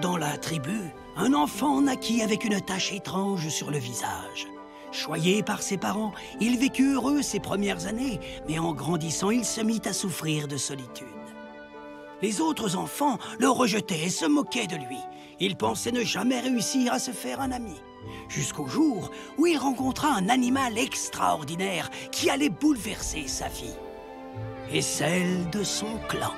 dans la tribu, un enfant naquit avec une tache étrange sur le visage. Choyé par ses parents, il vécut heureux ses premières années, mais en grandissant, il se mit à souffrir de solitude. Les autres enfants le rejetaient et se moquaient de lui. Il pensait ne jamais réussir à se faire un ami. Jusqu'au jour où il rencontra un animal extraordinaire qui allait bouleverser sa vie. Et celle de son clan.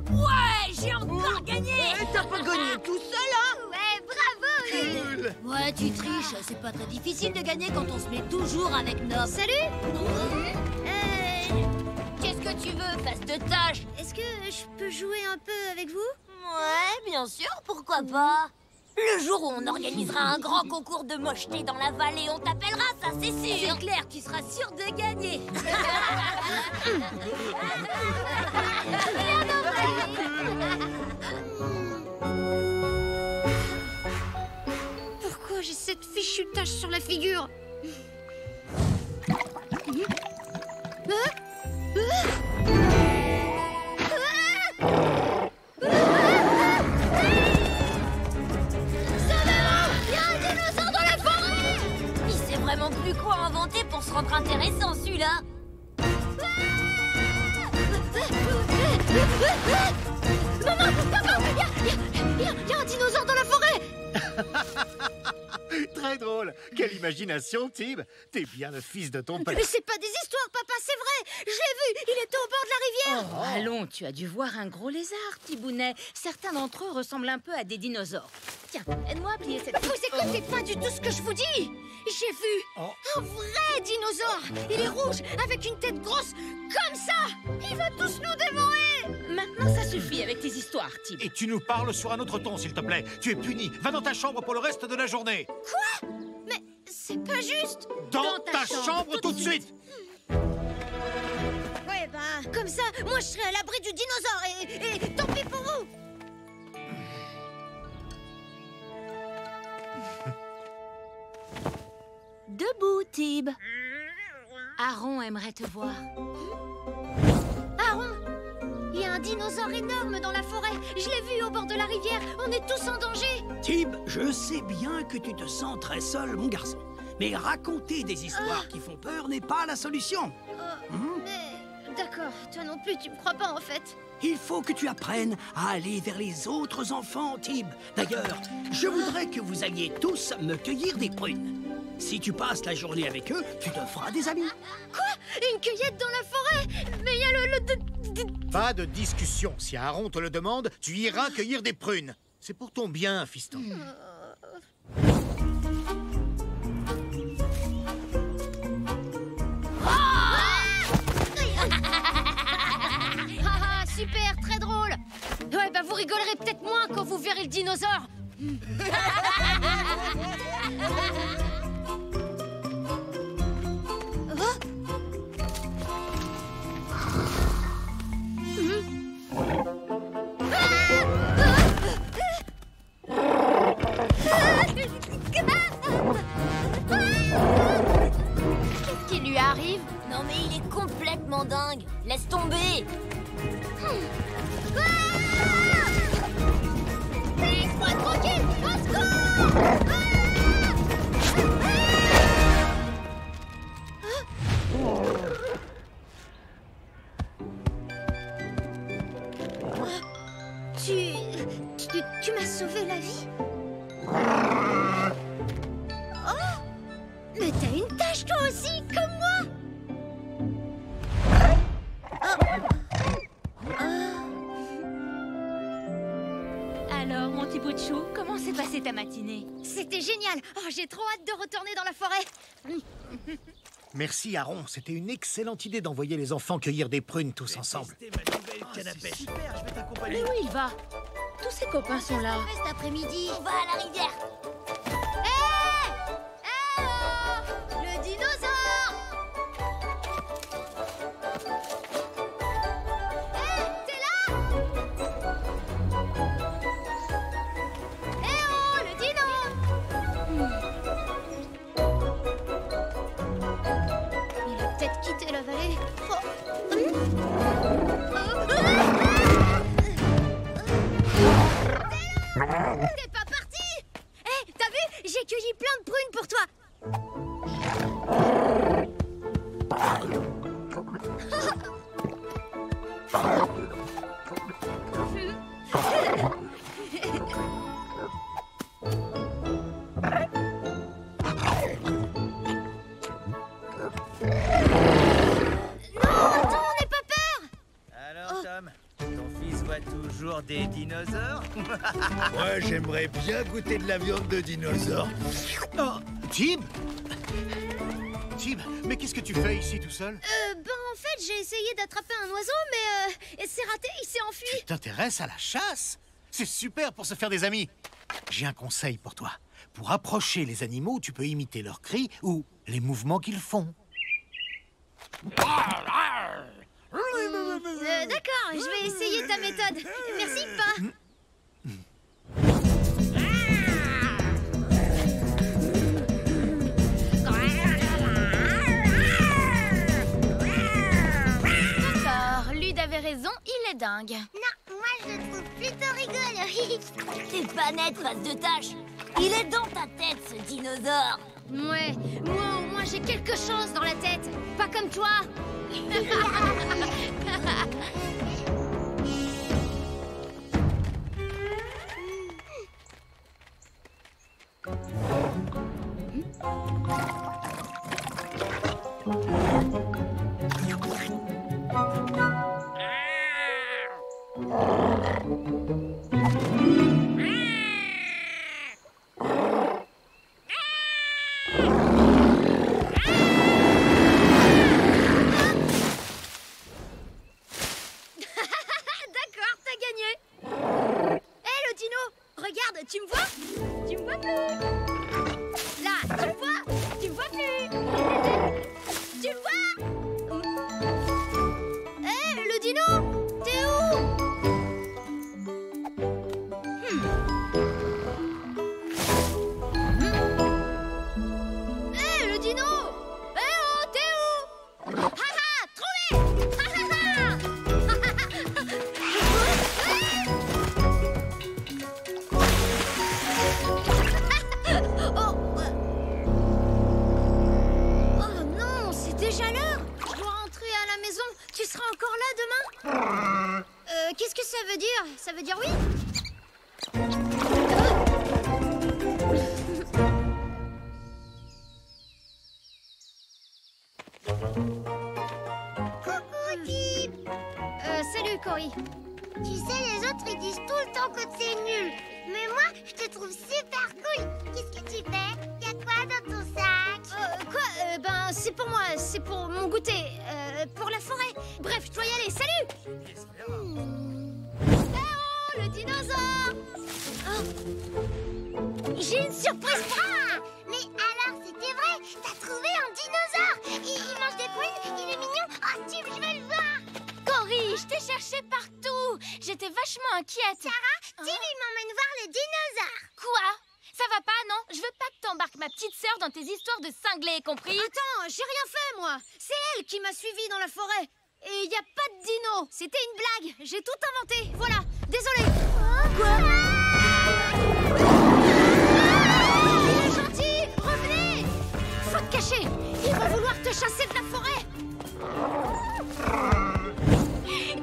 Ouais, j'ai encore gagné! T'as pas gagné tout seul, hein? Ouais, bravo! Cool! Ouais, tu triches, c'est pas très difficile de gagner quand on se met toujours avec Nob. Salut! Qu'est-ce que tu veux, face de tâche? Est-ce que je peux jouer un peu avec vous? Ouais, bien sûr, pourquoi pas? Le jour où on organisera un grand concours de mocheté dans la vallée, on t'appellera, ça c'est sûr. C'est clair, tu seras sûr de gagner. Pourquoi j'ai cette fichue tache sur la figure? Il sait vraiment plus quoi inventer pour se rendre intéressant, celui-là. Maman, papa, il y a un dinosaure dans la forêt! Très drôle. Quelle imagination, Tib. T'es bien le fils de ton père. Mais c'est pas des histoires, papa, c'est vrai! Je l'ai vu, il était au bord de la rivière! Oh, allons, tu as dû voir un gros lézard, Tibounet. Certains d'entre eux ressemblent un peu à des dinosaures. Tiens, aide-moi à plier cette... Vous écoutez pas du tout ce que je vous dis! J'ai vu un vrai dinosaure! Il est rouge, avec une tête grosse, comme ça! Il va tous nous dévorer! Maintenant, ça suffit avec tes histoires, Tib. Et tu nous parles sur un autre ton, s'il te plaît. Tu es puni. Va dans ta chambre pour le reste de la journée. Quoi? Mais c'est pas juste! Dans ta chambre tout de suite. Ouais, bah, comme ça, moi je serai à l'abri du dinosaure et tant pis pour vous! Debout, Tib. Aaron aimerait te voir. Aaron! Il y a un dinosaure énorme dans la forêt! Je l'ai vu au bord de la rivière! On est tous en danger! Tib, je sais bien que tu te sens très seul, mon garçon. Mais raconter des histoires qui font peur n'est pas la solution. Mais... D'accord, toi non plus, tu me crois pas en fait. Il faut que tu apprennes à aller vers les autres enfants, Tib. D'ailleurs, je voudrais que vous alliez tous me cueillir des prunes. Si tu passes la journée avec eux, tu te feras des amis. Quoi? Une cueillette dans la forêt? Mais il y a Pas de discussion. Si Aaron te le demande, tu iras cueillir des prunes. C'est pour ton bien, fiston. Ah, super, très drôle! Ouais, bah vous rigolerez peut-être moins quand vous verrez le dinosaure! Qu'est-ce qui lui arrive? Non mais il est complètement dingue. Laisse tomber. Laisse-moi tranquille! Au secours! Tu m'as sauvé la vie? Oh! Mais t'as une tache toi aussi, comme moi! Alors, mon petit bout de chou, comment s'est passée ta matinée? C'était génial! Oh, j'ai trop hâte de retourner dans la forêt! Merci, Aaron. C'était une excellente idée d'envoyer les enfants cueillir des prunes tous ensemble. C'est super, je vais t'accompagner. Mais où il va? Tous ses copains sont là. Cet après-midi, on va à la rivière. Le dinosaure! T'es là? Le dino! Il a peut-être cueilli plein de prunes pour toi. Toujours des dinosaures? Moi, j'aimerais bien goûter de la viande de dinosaure. Oh, Tib! Tib, mais qu'est-ce que tu fais ici tout seul? En fait, j'ai essayé d'attraper un oiseau, mais c'est raté, il s'est enfui. Tu t'intéresses à la chasse? C'est super pour se faire des amis. J'ai un conseil pour toi. Pour approcher les animaux, tu peux imiter leurs cris ou les mouvements qu'ils font. D'accord, je vais essayer ta méthode. Merci, Pa. D'accord, Lude avait raison, il est dingue. Non, moi je le trouve plutôt rigolo. T'es pas net, face de tâche. Il est dans ta tête, ce dinosaure. Ouais, moi au moins j'ai quelque chose dans la tête. Pas comme toi. Tu me vois? Tu me vois plus? Là, tu me vois? Tu me vois plus? Tu me vois? Hé, le dino! T'es où? Hé, le dino! Hé, oh, t'es où? Ha ha! Trouvé! Ha ha ha! Oh non, c'est déjà l'heure. Je dois rentrer à la maison. Tu seras encore là demain? Qu'est-ce que ça veut dire? Ça veut dire oui? Coucou, Tib. Salut, Cory. Tu sais, les autres, ils disent tout le temps que t'es nul. Mais moi, je te trouve super cool. Qu'est-ce que tu fais? Y'a quoi dans ton sac? Quoi? Ben, c'est pour moi. C'est pour mon goûter. Pour la forêt. Bref, je dois y aller. Salut! Oh, le dinosaure! Oh. J'ai une surprise pour toi! Mais alors, c'était vrai? T'as trouvé un dinosaure? Il mange des prunes? Il est mignon? Oh, Tib, je veux le voir! Cory, je t'ai cherché partout. J'étais vachement inquiète. Sarah, Tib, il m'emmène voir le dinosaure. Quoi? Ça va pas, non? Je veux pas que t'embarques ma petite sœur dans tes histoires de cinglés, compris? Attends, j'ai rien fait, moi. C'est elle qui m'a suivi dans la forêt. Et il y a pas de dino. C'était une blague. J'ai tout inventé. Voilà. Désolée. Quoi? Il est gentil. Revenez. Faut te cacher. Ils vont vouloir te chasser de la forêt.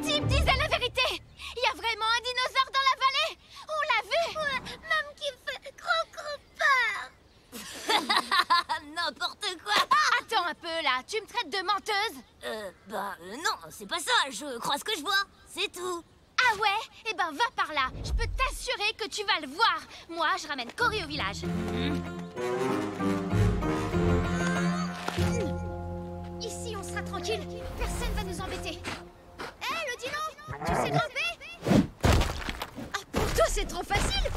Tib disait la vérité. Il y a vraiment un dinosaure dans la vallée. On l'a vu. Ouais, même qui fait trop peur. N'importe quoi. Attends un peu là, tu me traites de menteuse? Non, c'est pas ça. Je crois ce que je vois. C'est tout. Ah ouais? Eh ben va par là. Je peux t'assurer que tu vas le voir. Moi, je ramène Cory au village. Ici, on sera tranquille. Personne va nous embêter. Hé, le dino, tu sais grimper? Ah, pour toi, c'est trop facile.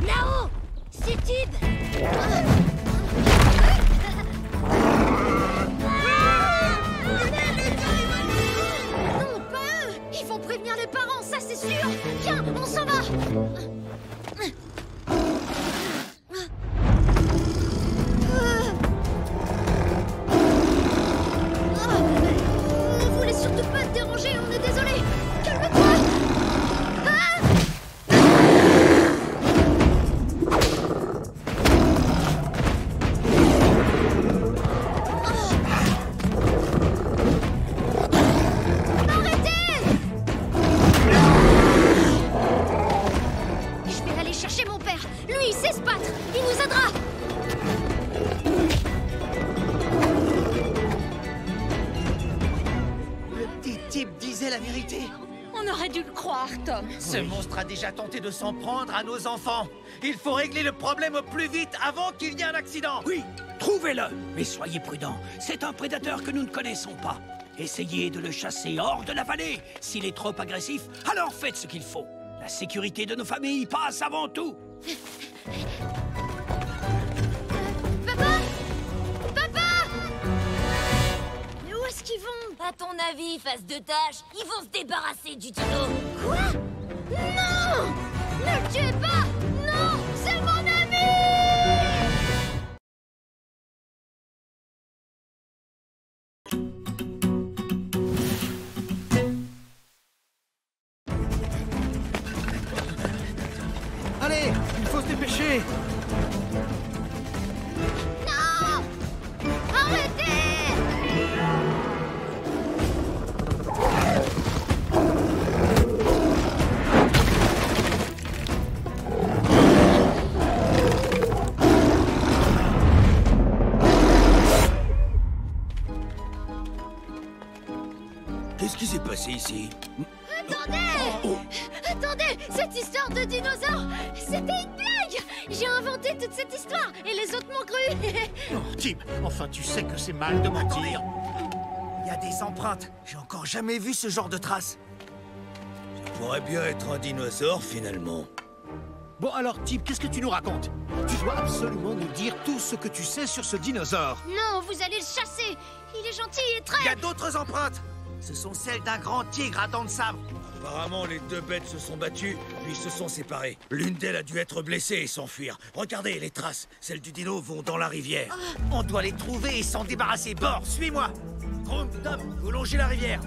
Là-haut, c'est Tib. Non, pas eux. Ils vont prévenir les parents, ça c'est sûr. Viens, on s'en va. la vérité. On aurait dû le croire, Tom. Ce monstre a déjà tenté de s'en prendre à nos enfants. Il faut régler le problème au plus vite avant qu'il y ait un accident. Oui, trouvez-le. Mais soyez prudents, c'est un prédateur que nous ne connaissons pas. Essayez de le chasser hors de la vallée. S'il est trop agressif, alors faites ce qu'il faut. La sécurité de nos familles passe avant tout. Papa! Mais où est-ce qu'ils vont? À ton avis, face de tâche, ils vont se débarrasser du dino. Quoi? Non! Ne le tuez pas! Non! C'est mon ami! Allez, il faut se dépêcher. Non! Arrêtez! Qu'est-ce qui s'est passé ici? Attendez! Cette histoire de dinosaure, c'était une blague! J'ai inventé toute cette histoire et les autres m'ont cru! Oh, Tib, enfin tu sais que c'est mal de mentir. Il y a des empreintes. J'ai encore jamais vu ce genre de traces. Ça pourrait bien être un dinosaure, finalement. Bon alors Tib, qu'est-ce que tu nous racontes? Tu dois absolument nous dire tout ce que tu sais sur ce dinosaure. Non, vous allez le chasser! Il est gentil et très... Il y a d'autres empreintes. Ce sont celles d'un grand tigre à dents de sabre. Apparemment, les deux bêtes se sont battues, puis se sont séparées. L'une d'elles a dû être blessée et s'enfuir. Regardez, les traces. Celles du dino vont dans la rivière. On doit les trouver et s'en débarrasser. Bord, suis-moi. Chrome, Tom, vous longez la rivière.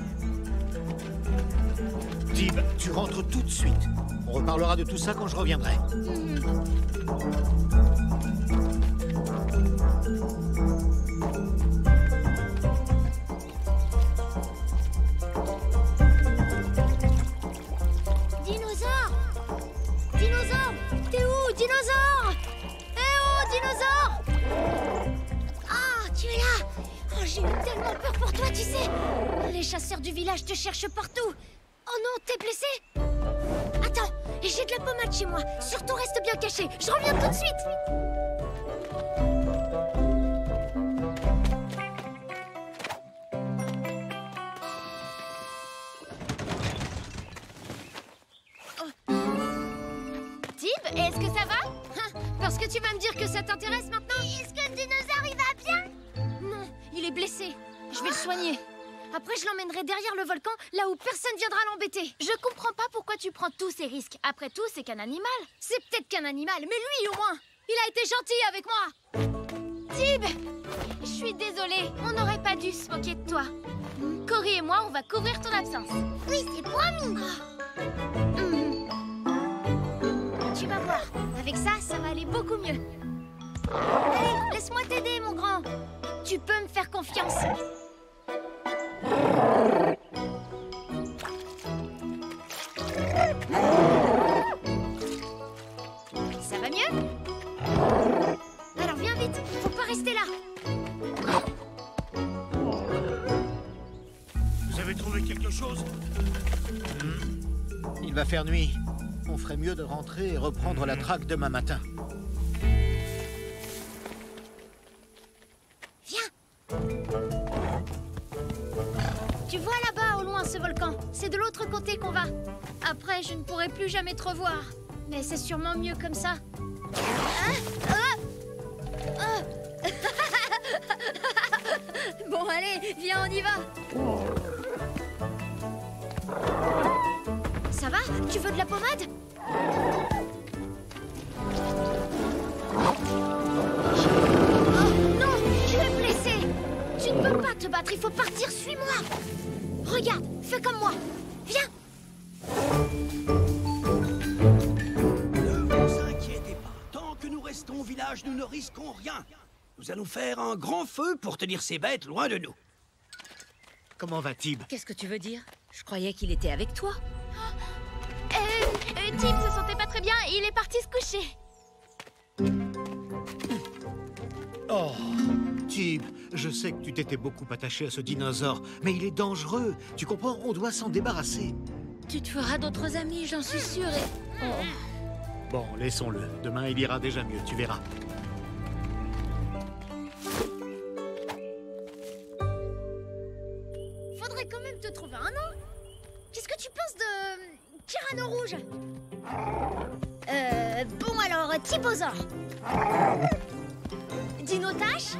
Tib, tu rentres tout de suite. On reparlera de tout ça quand je reviendrai. Dinosaure! Dinosaure! T'es où, dinosaure? Eh oh, dinosaure! Ah, tu es là! Oh, j'ai eu tellement peur pour toi, tu sais! Les chasseurs du village te cherchent partout! Oh non, t'es blessé? Attends, j'ai de la pommade chez moi. Surtout reste bien caché. Je reviens tout de suite. Tib, est-ce que ça va? Parce que tu vas me dire que ça t'intéresse maintenant? Est-ce que le dinosaure, il va bien? Non, il est blessé. Je vais le soigner. Après, je l'emmènerai derrière le volcan, là où personne viendra l'embêter. Je comprends pas pourquoi tu prends tous ces risques. Après tout, c'est qu'un animal. C'est peut-être qu'un animal, mais lui, au moins, il a été gentil avec moi. Tib, je suis désolée, on n'aurait pas dû se moquer de toi. Cory et moi, on va couvrir ton absence. Oui, c'est promis. Tu vas voir, avec ça, ça va aller beaucoup mieux. Allez, laisse-moi t'aider, mon grand. Tu peux me faire confiance. Ça va mieux? Alors viens vite, faut pas rester là. Vous avez trouvé quelque chose? Il va faire nuit. On ferait mieux de rentrer et reprendre la traque demain matin. Viens. Tu vois là-bas, au loin, ce volcan. C'est de l'autre côté qu'on va. Après, je ne pourrai plus jamais te revoir. Mais c'est sûrement mieux comme ça. Bon, allez, viens, on y va. Ça va? Tu veux de la pommade? Oh, non, tu es blessé. Tu ne peux pas te battre, il faut partir, suis-moi. Regarde, fais comme moi. Viens. Ne vous inquiétez pas. Tant que nous restons au village, nous ne risquons rien. Nous allons faire un grand feu pour tenir ces bêtes loin de nous. Comment va Tib? Qu'est-ce que tu veux dire? Je croyais qu'il était avec toi. Tib se sentait pas très bien, il est parti se coucher. Oh, Tib, Je sais que tu t'étais beaucoup attaché à ce dinosaure, mais il est dangereux. Tu comprends? On doit s'en débarrasser. Tu te feras d'autres amis, j'en suis sûre. Et... Oh. Bon, laissons-le. Demain, il ira déjà mieux, tu verras. Faudrait quand même te trouver un nom. Qu'est-ce que tu penses de... Tyranno rouge? Bon alors, Typosaure. Dinotache?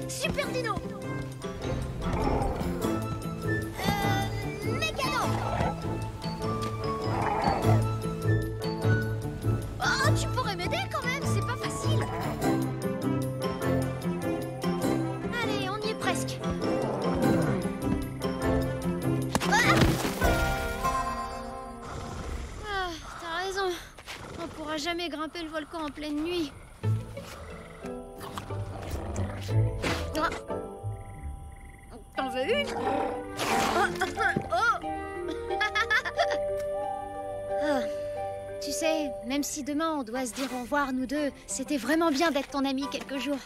Super Dino. Mégalo. Oh, tu pourrais m'aider quand même, c'est pas facile. Allez, on y est presque. Ah, t'as raison. On pourra jamais grimper le volcan en pleine nuit. Ah. T'en veux une? Oh. Ah. Tu sais, même si demain on doit se dire au revoir nous deux, c'était vraiment bien d'être ton ami quelques jours.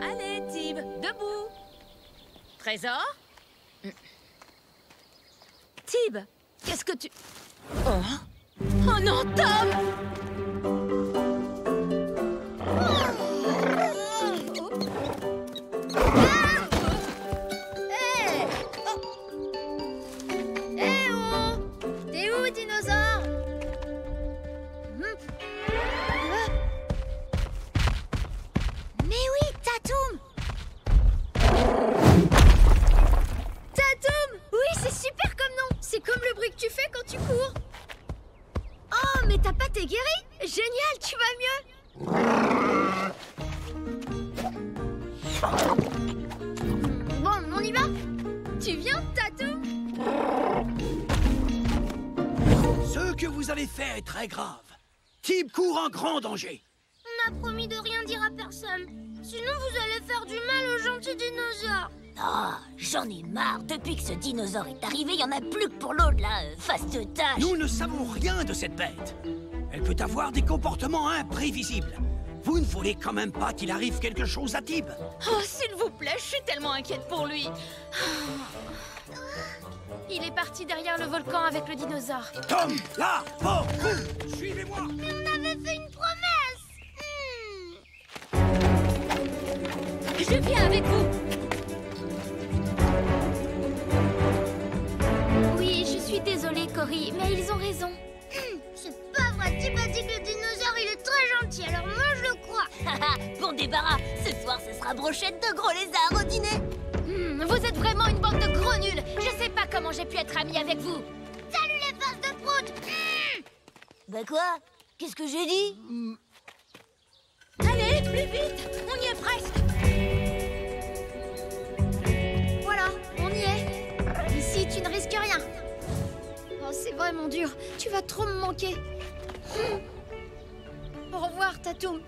Allez, Tib, debout. Trésor? Tib, qu'est-ce que tu... Oh non, Tom! T'es où, dinosaure? Mais oui, Tatoum! Tatoum! Oui, c'est super comme nom! C'est comme le bruit que tu fais quand tu cours! Oh, mais ta patte est guérie! Génial, tu vas mieux! Bon, on y va? Tu viens, Tatoum? Ce que vous avez fait est très grave. Tib court en grand danger. On a promis de rien dire à personne. Sinon, vous allez faire du mal aux gentils dinosaures. Oh, j'en ai marre. Depuis que ce dinosaure est arrivé, il y en a plus que pour l'autre, là, face de tâche. Nous ne savons rien de cette bête. Elle peut avoir des comportements imprévisibles. Vous ne voulez quand même pas qu'il arrive quelque chose à Tib? Oh, s'il vous plaît, je suis tellement inquiète pour lui. Il est parti derrière le volcan avec le dinosaure. Tom, là, bon, vous, suivez-moi. Mais on avait fait une promesse. Je viens avec vous. Oui, je suis désolée, Cory, mais ils ont raison. C'est pas vrai, Tib a dit que le dinosaure il est très gentil, alors moi je le crois. Bon débarras, ce soir ce sera brochette de gros lézards au dîner. Vous êtes vraiment une bande de gros nuls. Je sais pas comment j'ai pu être amie avec vous. Salut les faces de prout. Bah quoi? Qu'est-ce que j'ai dit? Allez, plus vite, on y est presque. Voilà, on y est. Ici tu ne risques rien. Oh, c'est vraiment dur, tu vas trop me manquer. Au revoir, Tatoum.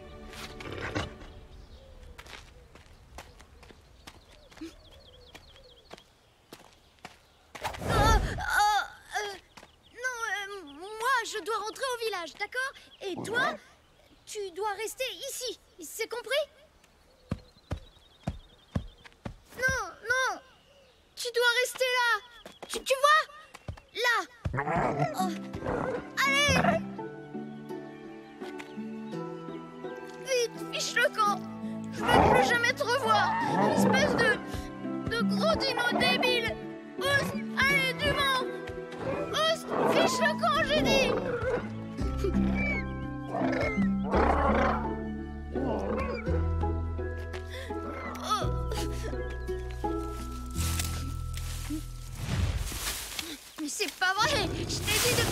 Je dois rentrer au village, d'accord? Et toi, tu dois rester ici. C'est compris? Non, non. Tu dois rester là. Tu vois? Là. Oh. Allez. Vite, fiche le camp. Je veux plus jamais te revoir. Espèce de gros dino débile. Oust, allez, du vent. Oust, fiche le camp, j'ai dit. Mais c'est pas vrai. Je t'ai dit de...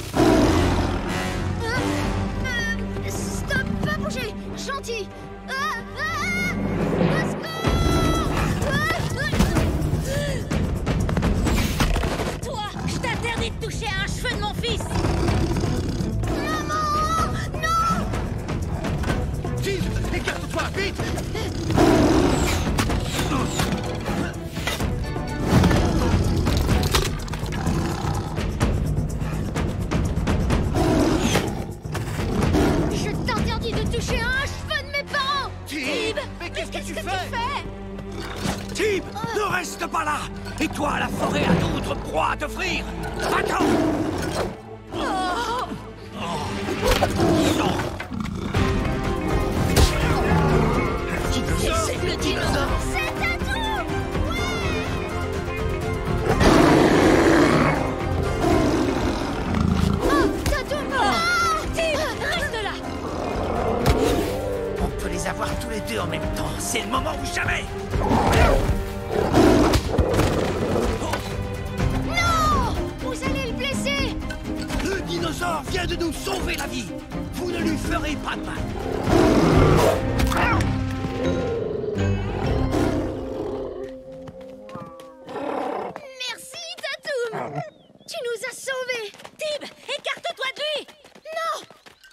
stop, pas bouger. Gentil. Au secours. Toi, je t'interdis de toucher à un cheveu de mon fils. Maman, non. Tib, écarte-toi, vite. Tib, ne reste pas là. Et toi, la forêt a d'autres proies à t'offrir. Va-t'en. C'est le dinosaure. C'est Tatou! Oh, Tatou! Tib, reste là! On peut les avoir tous les deux en même temps. C'est le moment ou jamais. Non! Vous allez le blesser! Le dinosaure vient de nous sauver la vie. Vous ne lui ferez pas de mal. Merci, Tatou! Tu nous as sauvés! Tib, écarte-toi de lui! Non!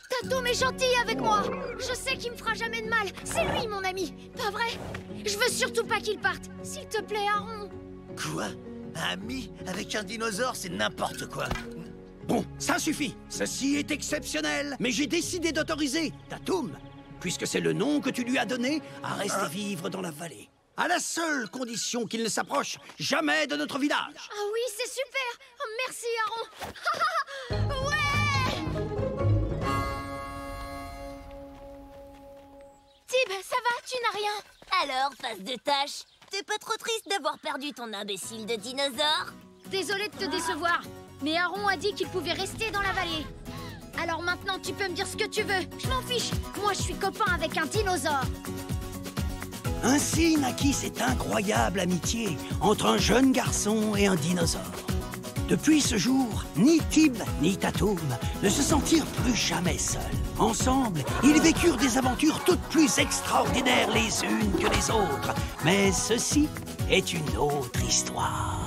Tatou est gentil avec moi! Je sais qu'il me fera jamais de mal! C'est lui, mon ami! Pas vrai? Je veux surtout pas qu'il parte! S'il te plaît, Aaron! Quoi? Un ami avec un dinosaure, c'est n'importe quoi. Bon, ça suffit. Ceci est exceptionnel. Mais j'ai décidé d'autoriser Tatoum, puisque c'est le nom que tu lui as donné, à rester vivre dans la vallée. À la seule condition qu'il ne s'approche jamais de notre village. Ah oui, c'est super! Oh, merci, Aaron! Ouais! Tib, ça va? Tu n'as rien? Alors, face de tâche, t'es pas trop triste d'avoir perdu ton imbécile de dinosaure? Désolée de te décevoir, mais Aaron a dit qu'il pouvait rester dans la vallée. Alors maintenant, tu peux me dire ce que tu veux. Je m'en fiche. Moi, je suis copain avec un dinosaure. Ainsi naquit cette incroyable amitié entre un jeune garçon et un dinosaure. Depuis ce jour, ni Tib ni Tatoum ne se sentirent plus jamais seuls. Ensemble, ils vécurent des aventures toutes plus extraordinaires les unes que les autres. Mais ceci est une autre histoire.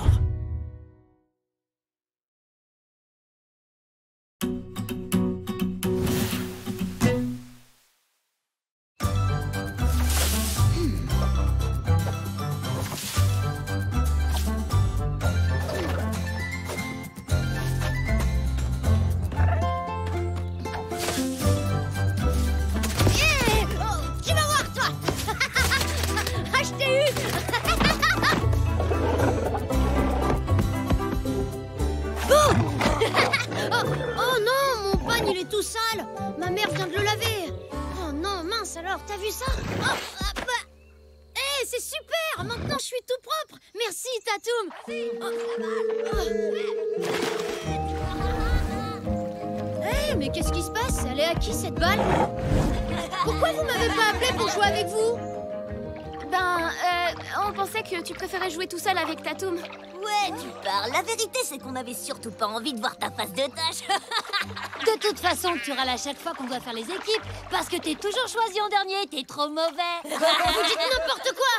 T'as vu ça? Hey, c'est super! Maintenant, je suis tout propre! Merci, Tatoum! Hey, mais qu'est-ce qui se passe? Elle est à qui, cette balle? Pourquoi vous m'avez pas appelé pour jouer avec vous? On pensait que tu préférais jouer tout seul avec Tatoum. Ouais, tu parles. La vérité, c'est qu'on avait surtout pas envie de voir ta face de tâche. De toute façon, tu râles à chaque fois qu'on doit faire les équipes, parce que t'es toujours choisi en dernier, t'es trop mauvais. Vous dites n'importe quoi.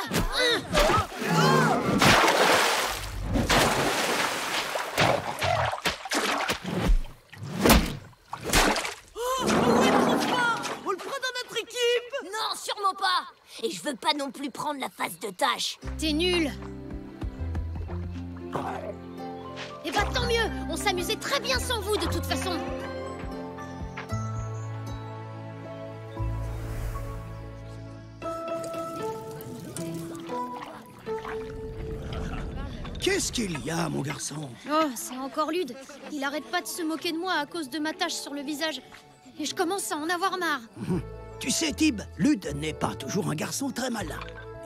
On le prend dans notre équipe. Non, sûrement pas. Et je veux pas non plus prendre la face de tâche. T'es nul. Eh bah tant mieux, on s'amusait très bien sans vous de toute façon. Qu'est-ce qu'il y a, mon garçon? Oh, c'est encore Lude. Il arrête pas de se moquer de moi à cause de ma tache sur le visage. Et je commence à en avoir marre. Tu sais, Tib, Lude n'est pas toujours un garçon très malin.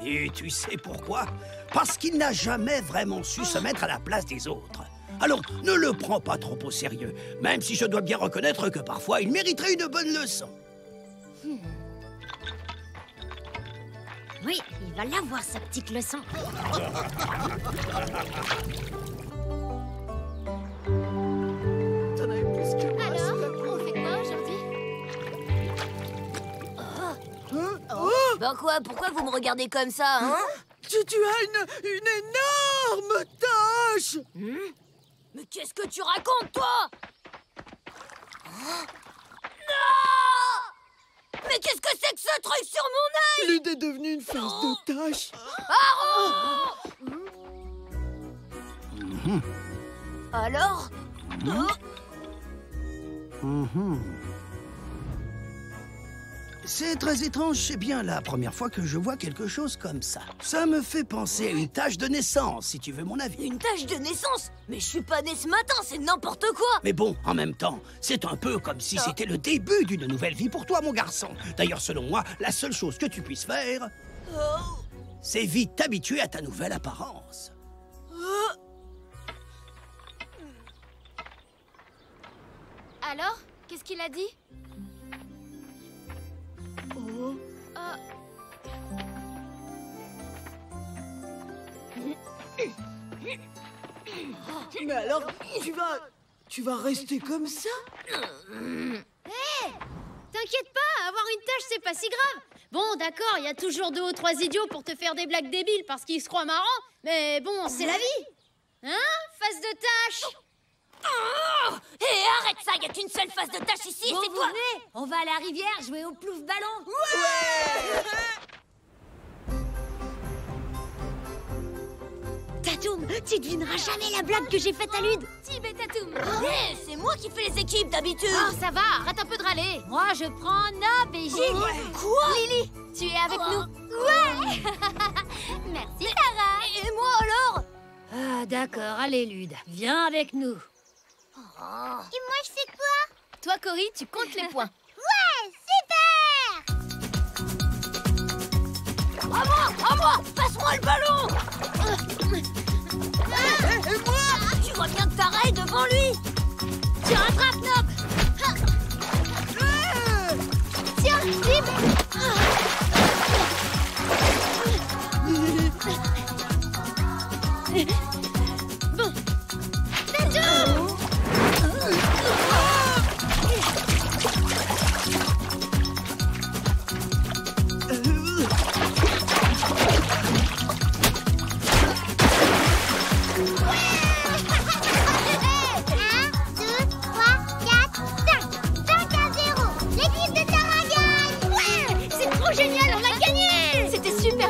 Et tu sais pourquoi? Parce qu'il n'a jamais vraiment su se mettre à la place des autres. Alors, ne le prends pas trop au sérieux, même si je dois bien reconnaître que parfois il mériterait une bonne leçon. Oui, il va l'avoir, sa petite leçon. Alors, on fait quoi aujourd'hui? Ben quoi, pourquoi vous me regardez comme ça, hein? Tu as une énorme tâche. Mais qu'est-ce que tu racontes, toi? Non! Mais qu'est-ce que c'est que ce truc sur mon œil? Lude est devenue une face de tâche. Alors? C'est très étrange, c'est bien la première fois que je vois quelque chose comme ça. Ça me fait penser à une tache de naissance, si tu veux mon avis. Une tache de naissance? Mais je suis pas née ce matin, c'est n'importe quoi! Mais bon, en même temps, c'est un peu comme si c'était le début d'une nouvelle vie pour toi, mon garçon. D'ailleurs, selon moi, la seule chose que tu puisses faire, c'est vite t'habituer à ta nouvelle apparence. Alors, qu'est-ce qu'il a dit? Mais alors, tu vas rester comme ça? Hé! T'inquiète pas, avoir une tâche, c'est pas si grave. Bon, d'accord, il y a toujours 2 ou 3 idiots pour te faire des blagues débiles parce qu'ils se croient marrants, mais bon, c'est la vie. Hein? Face de tâche. Oh! Hé, arrête ça, y a qu'une seule face de tâche ici, Bon, c'est vous toi! venez, on va à la rivière jouer au plouf-ballon. Tatoum, tu devineras jamais la blague que j'ai faite à Lude. Tib et Tatoum. Hé, c'est moi qui fais les équipes d'habitude! Oh, ça va, arrête un peu de râler. Moi, je prends Nob et Gilles. Quoi? Lily, tu es avec nous? Ouais. Merci, Lara. Et moi alors? Ah, d'accord, allez, Lude, viens avec nous. Et moi, je fais quoi? Toi, Cory, tu comptes les points. Ouais, super! À moi! Passe-moi le ballon! Et moi? Tu vois bien que t'arrêtes devant lui! Tu rattrapes, Nob. Tiens, Tib. Bon. Tatoum!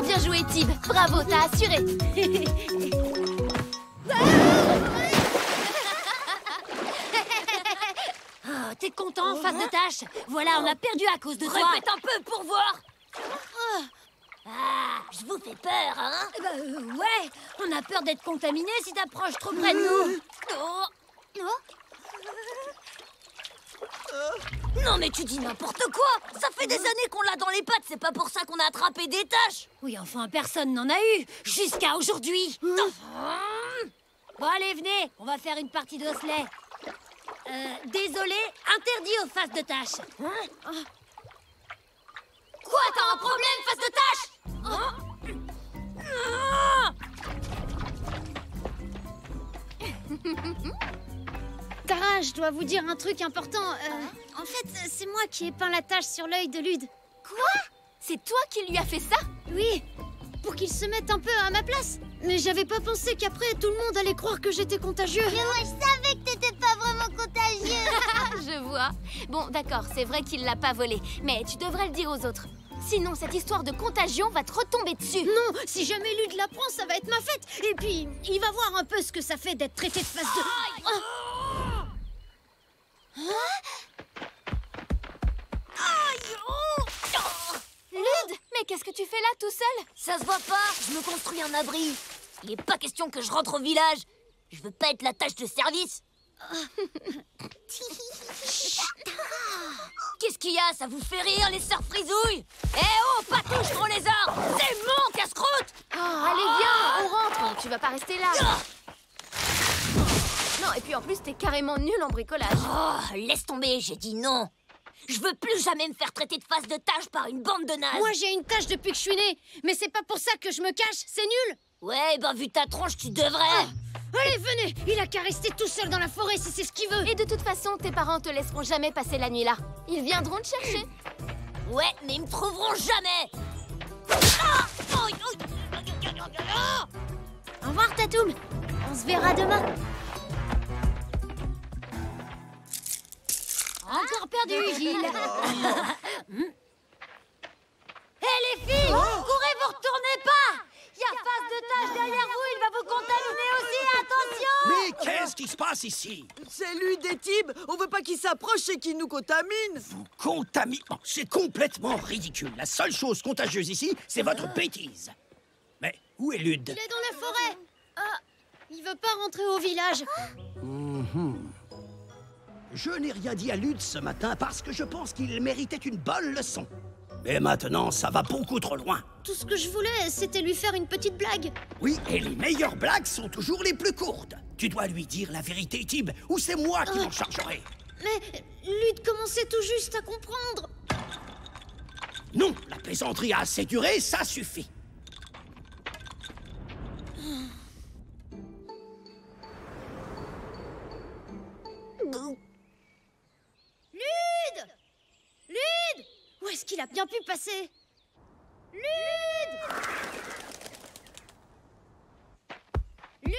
Bien joué, Tib. Bravo, t'as assuré. Oh, t'es content, face de tâche? Voilà, on a perdu à cause de toi. Répète un peu pour voir! Ah, je vous fais peur, hein? Ouais, on a peur d'être contaminé si t'approches trop près de nous. Oh. Non mais tu dis n'importe quoi! Ça fait des années qu'on l'a dans les pattes, c'est pas pour ça qu'on a attrapé des taches! Oui, enfin, personne n'en a eu, jusqu'à aujourd'hui. Bon, allez, venez, on va faire une partie d'osselet. Désolé, interdit aux faces de tâche. Quoi, t'as un problème, face de tâche? Tara, je dois vous dire un truc important. En fait, c'est moi qui ai peint la tache sur l'œil de Lude. Quoi? C'est toi qui lui as fait ça? Oui, pour qu'il se mette un peu à ma place. Mais j'avais pas pensé qu'après, tout le monde allait croire que j'étais contagieux. Mais moi, je savais que t'étais pas vraiment contagieux. Je vois. Bon, d'accord, c'est vrai qu'il l'a pas volé. Mais tu devrais le dire aux autres. Sinon, cette histoire de contagion va te retomber dessus. Non, si jamais Lude l'apprend, ça va être ma fête. Et puis, il va voir un peu ce que ça fait d'être traité de face de... Lude, mais qu'est-ce que tu fais là tout seul? Ça se voit pas, je me construis un abri. Il est pas question que je rentre au village. Je veux pas être la tâche de service. Qu'est-ce qu'il y a? Ça vous fait rire, les sœurs frisouilles? Eh oh, pas touche, gros lézard! C'est mon casse-croûte! Allez, viens, on rentre. Tu vas pas rester là. Non, et puis en plus, t'es carrément nul en bricolage. Oh, laisse tomber, j'ai dit non. Je veux plus jamais me faire traiter de face de tâche par une bande de nazes. Moi, j'ai une tache depuis que je suis née. Mais c'est pas pour ça que je me cache, c'est nul. Ouais, ben vu ta tronche, tu devrais. Allez, venez. Il a qu'à rester tout seul dans la forêt si c'est ce qu'il veut. Et de toute façon, tes parents te laisseront jamais passer la nuit là. Ils viendront te chercher. Ouais, mais ils me trouveront jamais. Au revoir, Tatoum. On se verra demain. Encore perdu, Gilles. Hé, les filles, courez, vous retournez pas. y a phase de tache derrière vous, il va vous contaminer aussi, attention! Mais qu'est-ce qui se passe ici? C'est Lude et Tib. On veut pas qu'ils s'approchent et qu'ils nous contaminent. Vous contaminez... Oh, c'est complètement ridicule. La seule chose contagieuse ici, c'est votre bêtise. Mais où est Lude? Il est dans la forêt. Ah, il veut pas rentrer au village. Je n'ai rien dit à Lude ce matin parce que je pense qu'il méritait une bonne leçon. Mais maintenant, ça va beaucoup trop loin. Tout ce que je voulais, c'était lui faire une petite blague. Oui, et les meilleures blagues sont toujours les plus courtes. Tu dois lui dire la vérité, Tib, ou c'est moi qui m'en chargerai. Mais Lude commençait tout juste à comprendre. Non, la plaisanterie a assez duré, ça suffit. Lude! Lude! Où est-ce qu'il a bien pu passer? Lude! Lude!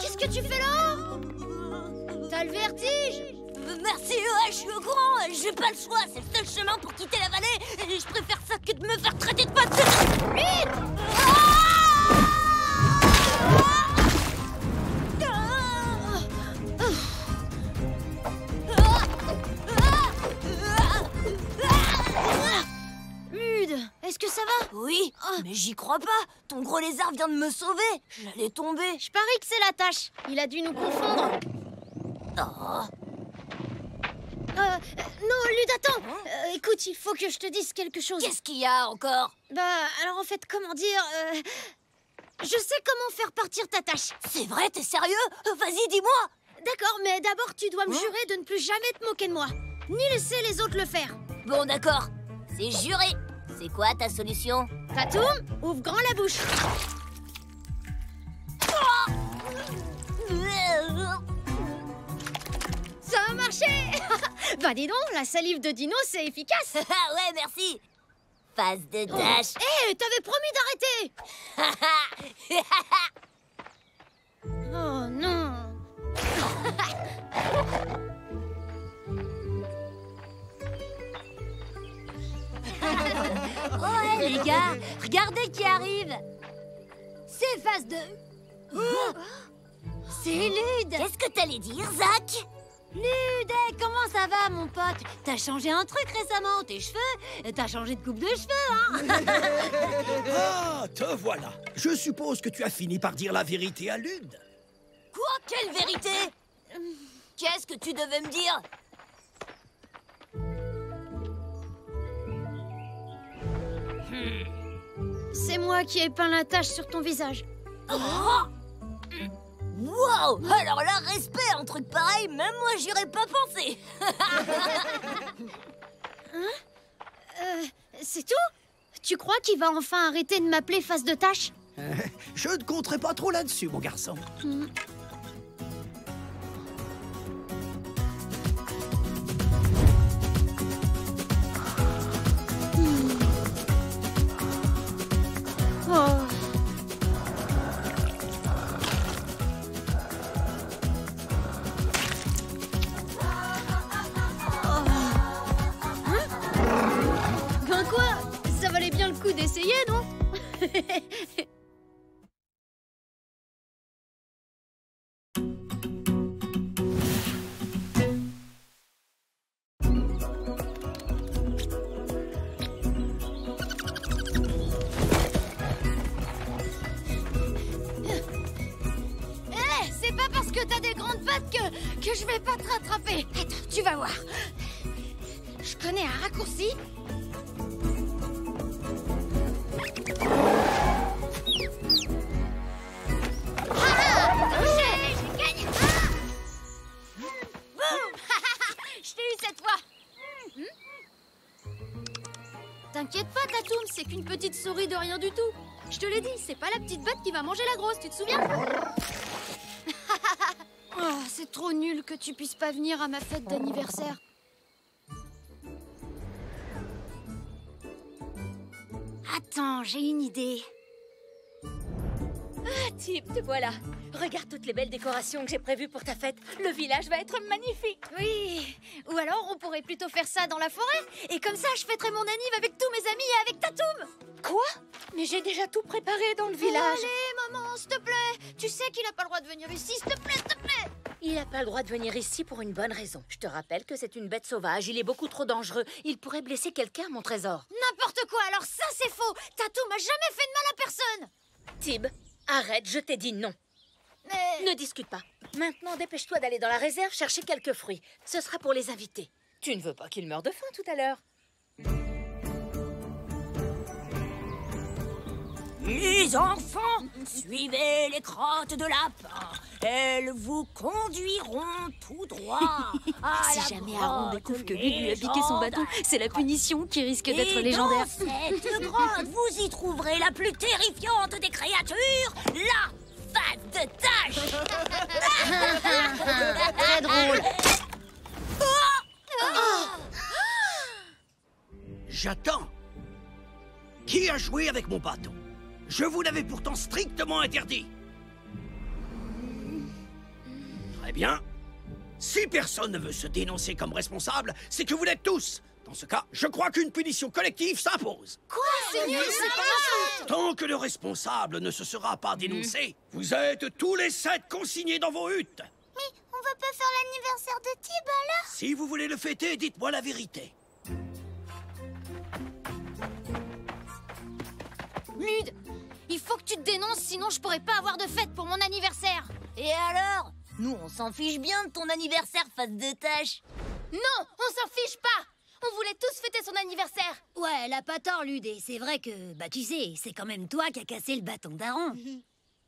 Qu'est-ce que tu fais là? T'as le vertige? Merci, ouais, je suis au courant. J'ai pas le choix, c'est le seul chemin pour quitter la vallée. Et je préfère ça que de me faire traiter de patte de... Lude! Lude, est-ce que ça va? Oui, mais j'y crois pas. Ton gros lézard vient de me sauver. J'allais tomber. Je parie que c'est la tâche. Il a dû nous confondre. Non, Lude, attends. Écoute, il faut que je te dise quelque chose. Qu'est-ce qu'il y a encore? Bah, alors en fait, comment dire... je sais comment faire partir ta tâche. C'est vrai, t'es sérieux? Vas-y, dis-moi. D'accord, mais d'abord, tu dois me jurer de ne plus jamais te moquer de moi. Ni laisser les autres le faire. Bon, d'accord. C'est juré. C'est quoi ta solution? Tatoum, ouvre grand la bouche. Ça a marché. Bah dis donc, la salive de dino, c'est efficace. Ouais, merci. Phase de tâche. Hé, t'avais promis d'arrêter. Oh non. Ouais, les gars, regardez qui arrive. C'est phase de... C'est Lude. Qu'est-ce que t'allais dire, Zach? Lude, comment ça va, mon pote? T'as changé un truc récemment, tes cheveux? T'as changé de coupe de cheveux, hein? Ah, te voilà. Je suppose que tu as fini par dire la vérité à Lude. Quoi? Quelle vérité? Qu'est-ce que tu devais me dire? C'est moi qui ai peint la tache sur ton visage. Wow! Alors là, respect, un truc pareil, même moi j'y aurais pas pensé. C'est tout? Tu crois qu'il va enfin arrêter de m'appeler face de tache? Je ne compterai pas trop là-dessus, mon garçon. Ben quoi? Ça valait bien le coup d'essayer, non? C'est pas parce que t'as des grandes pattes que je vais pas te rattraper. Attends, tu vas voir. Je connais un raccourci. J'ai gagné. Boum. Je t'ai eu cette fois. T'inquiète pas, Tatoum, c'est qu'une petite souris de rien du tout. Je te l'ai dit, c'est pas la petite bête qui va manger la grosse, tu te souviens? Oh, c'est trop nul que tu puisses pas venir à ma fête d'anniversaire. Attends, j'ai une idée. Ah, Tib, te voilà. Regarde toutes les belles décorations que j'ai prévues pour ta fête. Le village va être magnifique. Oui. Ou alors, on pourrait plutôt faire ça dans la forêt. Et comme ça, je fêterai mon anniv avec tous mes amis et avec Tatoum. Quoi? Mais j'ai déjà tout préparé dans le village. Allez, maman, s'il te plaît. Tu sais qu'il n'a pas le droit de venir ici, s'il te plaît, s'il te plaît. Il n'a pas le droit de venir ici pour une bonne raison. Je te rappelle que c'est une bête sauvage. Il est beaucoup trop dangereux. Il pourrait blesser quelqu'un, mon trésor. N'importe quoi, alors ça, c'est faux. Tatoum m'a jamais fait de mal à personne. Tib, arrête, je t'ai dit non. Mais... Ne discute pas. Maintenant, dépêche-toi d'aller dans la réserve chercher quelques fruits. Ce sera pour les invités. Tu ne veux pas qu'ils meurent de faim tout à l'heure. Les enfants, suivez les crottes de lapin. Elles vous conduiront tout droit. Si jamais Aaron découvre que lui a piqué son bâton, c'est la punition qui risque d'être légendaire. Dans cette grotte, vous y trouverez la plus terrifiante des créatures, la face de tache. Très drôle. J'attends. Qui a joué avec mon bâton? Je vous l'avais pourtant strictement interdit. Très bien. Si personne ne veut se dénoncer comme responsable, c'est que vous l'êtes tous. Dans ce cas, je crois qu'une punition collective s'impose. Quoi? C'est nul, c'est pas ma faute. Tant que le responsable ne se sera pas dénoncé, vous êtes tous les 7 consignés dans vos huttes. Mais on va pas faire l'anniversaire de Tib alors? Si vous voulez le fêter, dites-moi la vérité. Lude, il faut que tu te dénonces, sinon je pourrais pas avoir de fête pour mon anniversaire. Et alors? Nous, on s'en fiche bien de ton anniversaire, face de tache. Non, on s'en fiche pas. On voulait tous fêter son anniversaire. Ouais, elle a pas tort, Lude, et c'est vrai que, bah tu sais, c'est quand même toi qui as cassé le bâton d'Aaron.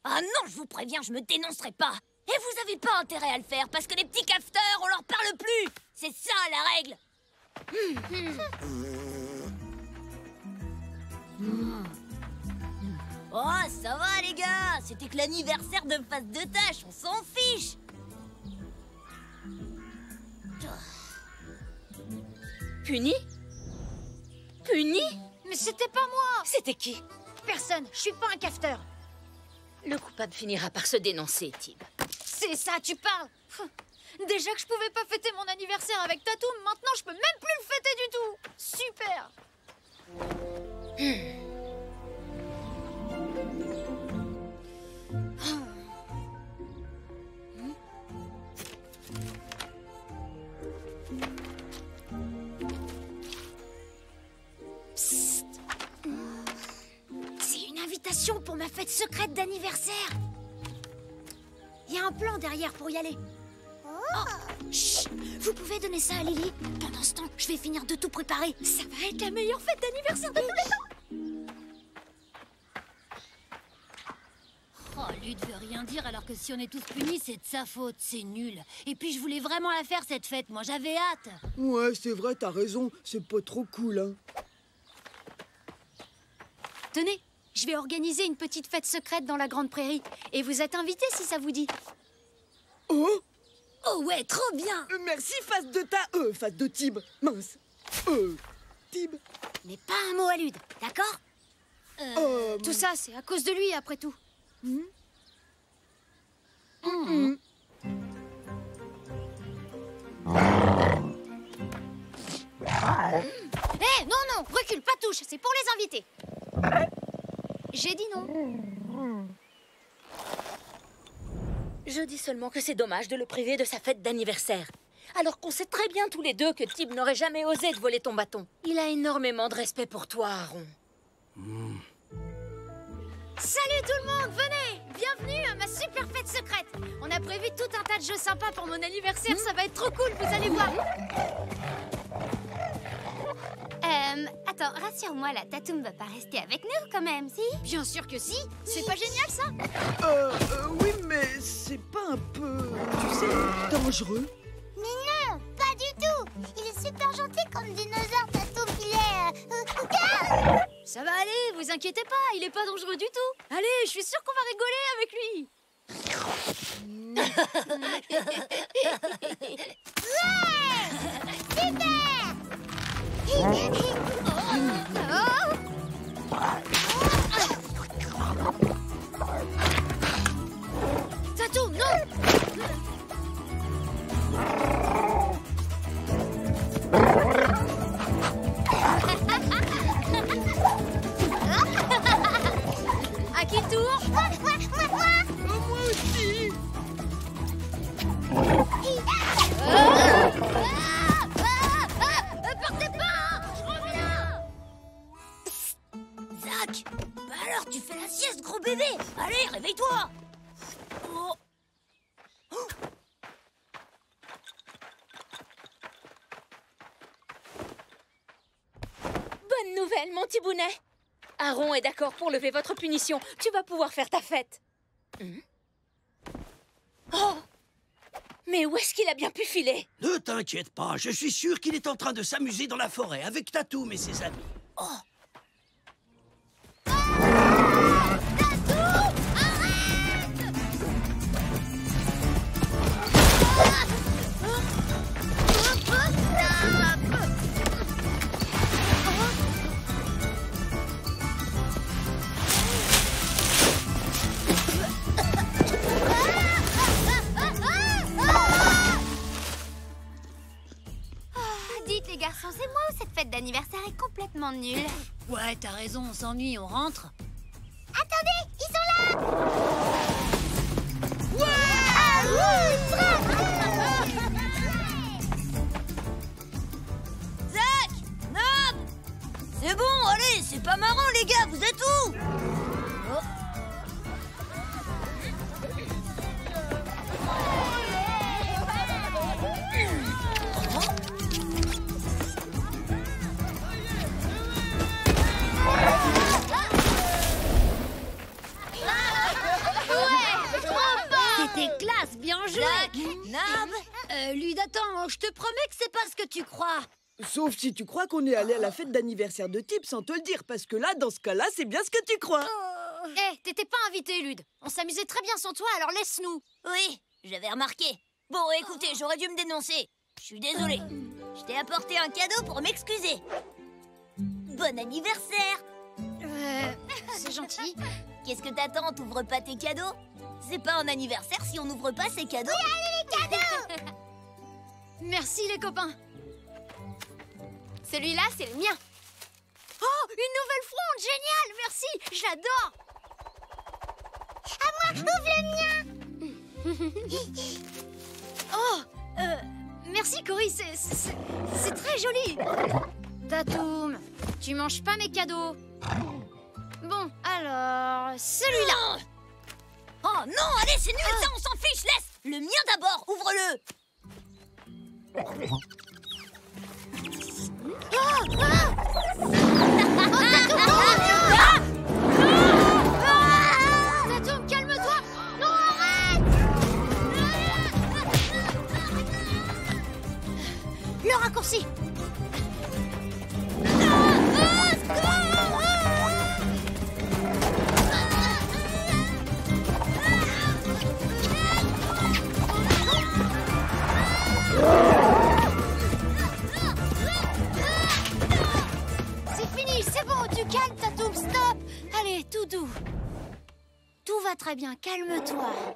Ah non, je vous préviens, je me dénoncerai pas. Et vous avez pas intérêt à le faire, parce que les petits cafeteurs, on leur parle plus. C'est ça, la règle. Oh, ça va, les gars. C'était que l'anniversaire de face de tache, on s'en fiche. Puni? Puni? Mais c'était pas moi. C'était qui? Personne, je suis pas un cafeteur. Le coupable finira par se dénoncer, Tib. C'est ça, tu parles. Déjà que je pouvais pas fêter mon anniversaire avec Tatoum, maintenant je peux même plus le fêter du tout. Super. Psst. C'est une invitation pour ma fête secrète d'anniversaire. Il y a un plan derrière pour y aller. Oh, chut, vous pouvez donner ça à Lily. Pendant ce temps, je vais finir de tout préparer. Ça va être la meilleure fête d'anniversaire de tous les temps. Oh, Lude veut rien dire alors que si on est tous punis, c'est de sa faute, c'est nul. Et puis je voulais vraiment la faire cette fête, moi j'avais hâte. Ouais, c'est vrai, t'as raison. C'est pas trop cool, hein. Tenez, je vais organiser une petite fête secrète dans la grande prairie. Et vous êtes invités si ça vous dit. Oh! Oh ouais, trop bien. Merci, face de Tib. Mince. Tib. Mais pas un mot à Lude, d'accord? Tout ça, c'est à cause de lui, après tout. Hé, non, recule, pas touche, c'est pour les invités. J'ai dit non. Je dis seulement que c'est dommage de le priver de sa fête d'anniversaire. Alors qu'on sait très bien tous les deux que Tib n'aurait jamais osé te voler ton bâton. Il a énormément de respect pour toi, Aaron. Salut tout le monde, venez! Bienvenue à ma super fête secrète. On a prévu tout un tas de jeux sympas pour mon anniversaire, ça va être trop cool, vous allez voir. Attends, rassure-moi, la Tatoum va pas rester avec nous quand même, si? Bien sûr que si. C'est pas génial, ça? Oui, mais c'est pas un peu, tu sais, dangereux? Mais non, pas du tout. Il est super gentil comme dinosaure, Tatoum. Il est... Ça va aller, vous inquiétez pas, il est pas dangereux du tout. Allez, je suis sûre qu'on va rigoler avec lui. Ouais! Super! À qui tour? Moi aussi. Partez pas! Je reviens! Zach! Bah alors, tu fais la sieste, gros bébé! Allez, réveille-toi! Oh. Oh. Bonne nouvelle, mon Tibounet. Aaron est d'accord pour lever votre punition. Tu vas pouvoir faire ta fête. Oh! Mais où est-ce qu'il a bien pu filer? Ne t'inquiète pas, je suis sûr qu'il est en train de s'amuser dans la forêt avec Tatoum et ses amis. Oh. Dites les garçons, c'est moi ou cette fête d'anniversaire est complètement nulle? Ouais, t'as raison, on s'ennuie, on rentre. Attendez, ils sont là! Zach! Nob! C'est bon, allez, c'est pas marrant, les gars, vous êtes où? Oh. C'était classe, bien joué. Zach! Nob! Lude, attends, je te promets que c'est pas ce que tu crois. Sauf si tu crois qu'on est allé à la fête d'anniversaire de Tip sans te le dire, parce que là, dans ce cas-là, c'est bien ce que tu crois. Eh, t'étais pas invité, Lude. On s'amusait très bien sans toi, alors laisse-nous. Oui, j'avais remarqué. Bon, écoutez, j'aurais dû me dénoncer. Je suis désolée. Je t'ai apporté un cadeau pour m'excuser. Bon anniversaire! C'est gentil. Qu'est-ce que t'attends? T'ouvres pas tes cadeaux? C'est pas un anniversaire si on n'ouvre pas ses cadeaux. Merci, les copains. Celui-là, c'est le mien. Oh, une nouvelle fronde, génial, merci, j'adore. Je trouve le mien! Oh, merci, Cory, c'est très joli. Tatoum, tu manges pas mes cadeaux. Bon, alors, celui-là. Oh non, allez, c'est nul ça, on s'en fiche, laisse. Le mien d'abord, ouvre-le. Tatoum, calme-toi. Non, arrête. Le raccourci. C'est fini, c'est bon, tu calmes, Tatoum, stop. Allez, tout doux. Tout va très bien, calme-toi.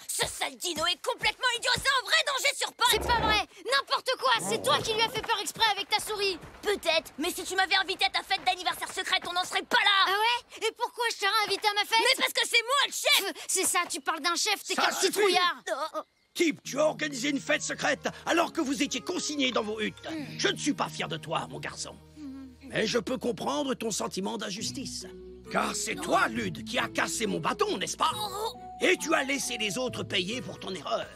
Ce sale dino est complètement idiot, c'est un vrai danger sur pattes. C'est pas vrai, n'importe quoi, c'est toi qui lui as fait peur exprès avec ta souris. Peut-être, mais si tu m'avais invité à ta fête d'anniversaire secrète, on n'en serait pas là. Ah ouais? Et pourquoi je t'aurais invité à ma fête? Mais parce que c'est moi le chef. C'est ça, tu parles d'un chef, t'es Ça qu'un suffit. citrouillard. Tip, tu as organisé une fête secrète alors que vous étiez consignés dans vos huttes. Je ne suis pas fier de toi, mon garçon. Mais je peux comprendre ton sentiment d'injustice. Car c'est toi, Lude, qui a cassé mon bâton, n'est-ce pas? Et tu as laissé les autres payer pour ton erreur.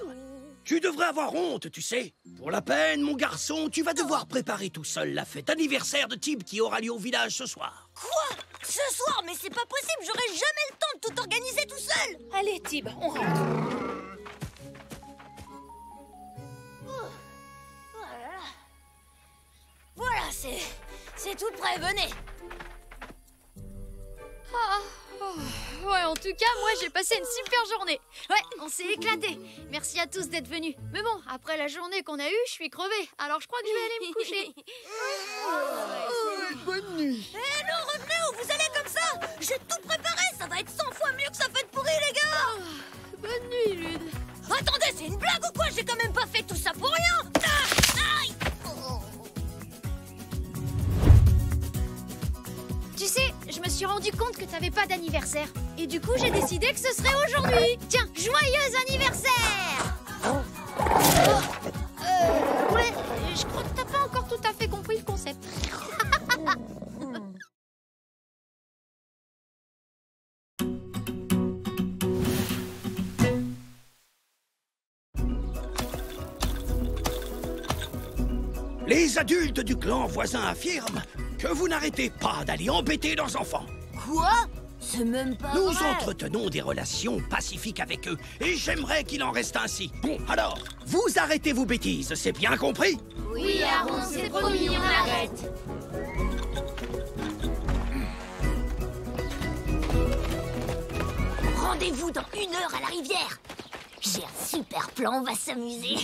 Tu devrais avoir honte, tu sais. Pour la peine, mon garçon, tu vas devoir préparer tout seul la fête anniversaire de Tip qui aura lieu au village ce soir. Quoi? Ce soir? Mais c'est pas possible, j'aurai jamais le temps de tout organiser tout seul. Allez, Tib, on rentre. Voilà, c'est tout prêt, venez. Ouais, en tout cas, moi, j'ai passé une super journée. Ouais, on s'est éclaté. Merci à tous d'être venus. Mais bon, après la journée qu'on a eue, je suis crevée. Alors, je crois que je vais aller me coucher. Bonne nuit. Eh non, revenez ou vous allez comme ça? J'ai tout préparé, ça j'ai quand même pas fait tout ça pour rien. Aïe. Tu sais, je me suis rendu compte que t'avais pas d'anniversaire. Et du coup, j'ai décidé que ce serait aujourd'hui. Tiens, joyeux anniversaire! Ouais, je crois que t'as pas encore tout à fait compris le concept. Les adultes du clan voisin affirment que vous n'arrêtez pas d'aller embêter leurs enfants. Quoi? C'est même pas Nous vrai. entretenons des relations pacifiques avec eux, et j'aimerais qu'il en reste ainsi. Bon, alors, vous arrêtez vos bêtises, c'est bien compris? Oui, Aaron, c'est promis, on arrête. Rendez-vous dans 1 heure à la rivière. J'ai un super plan, on va s'amuser.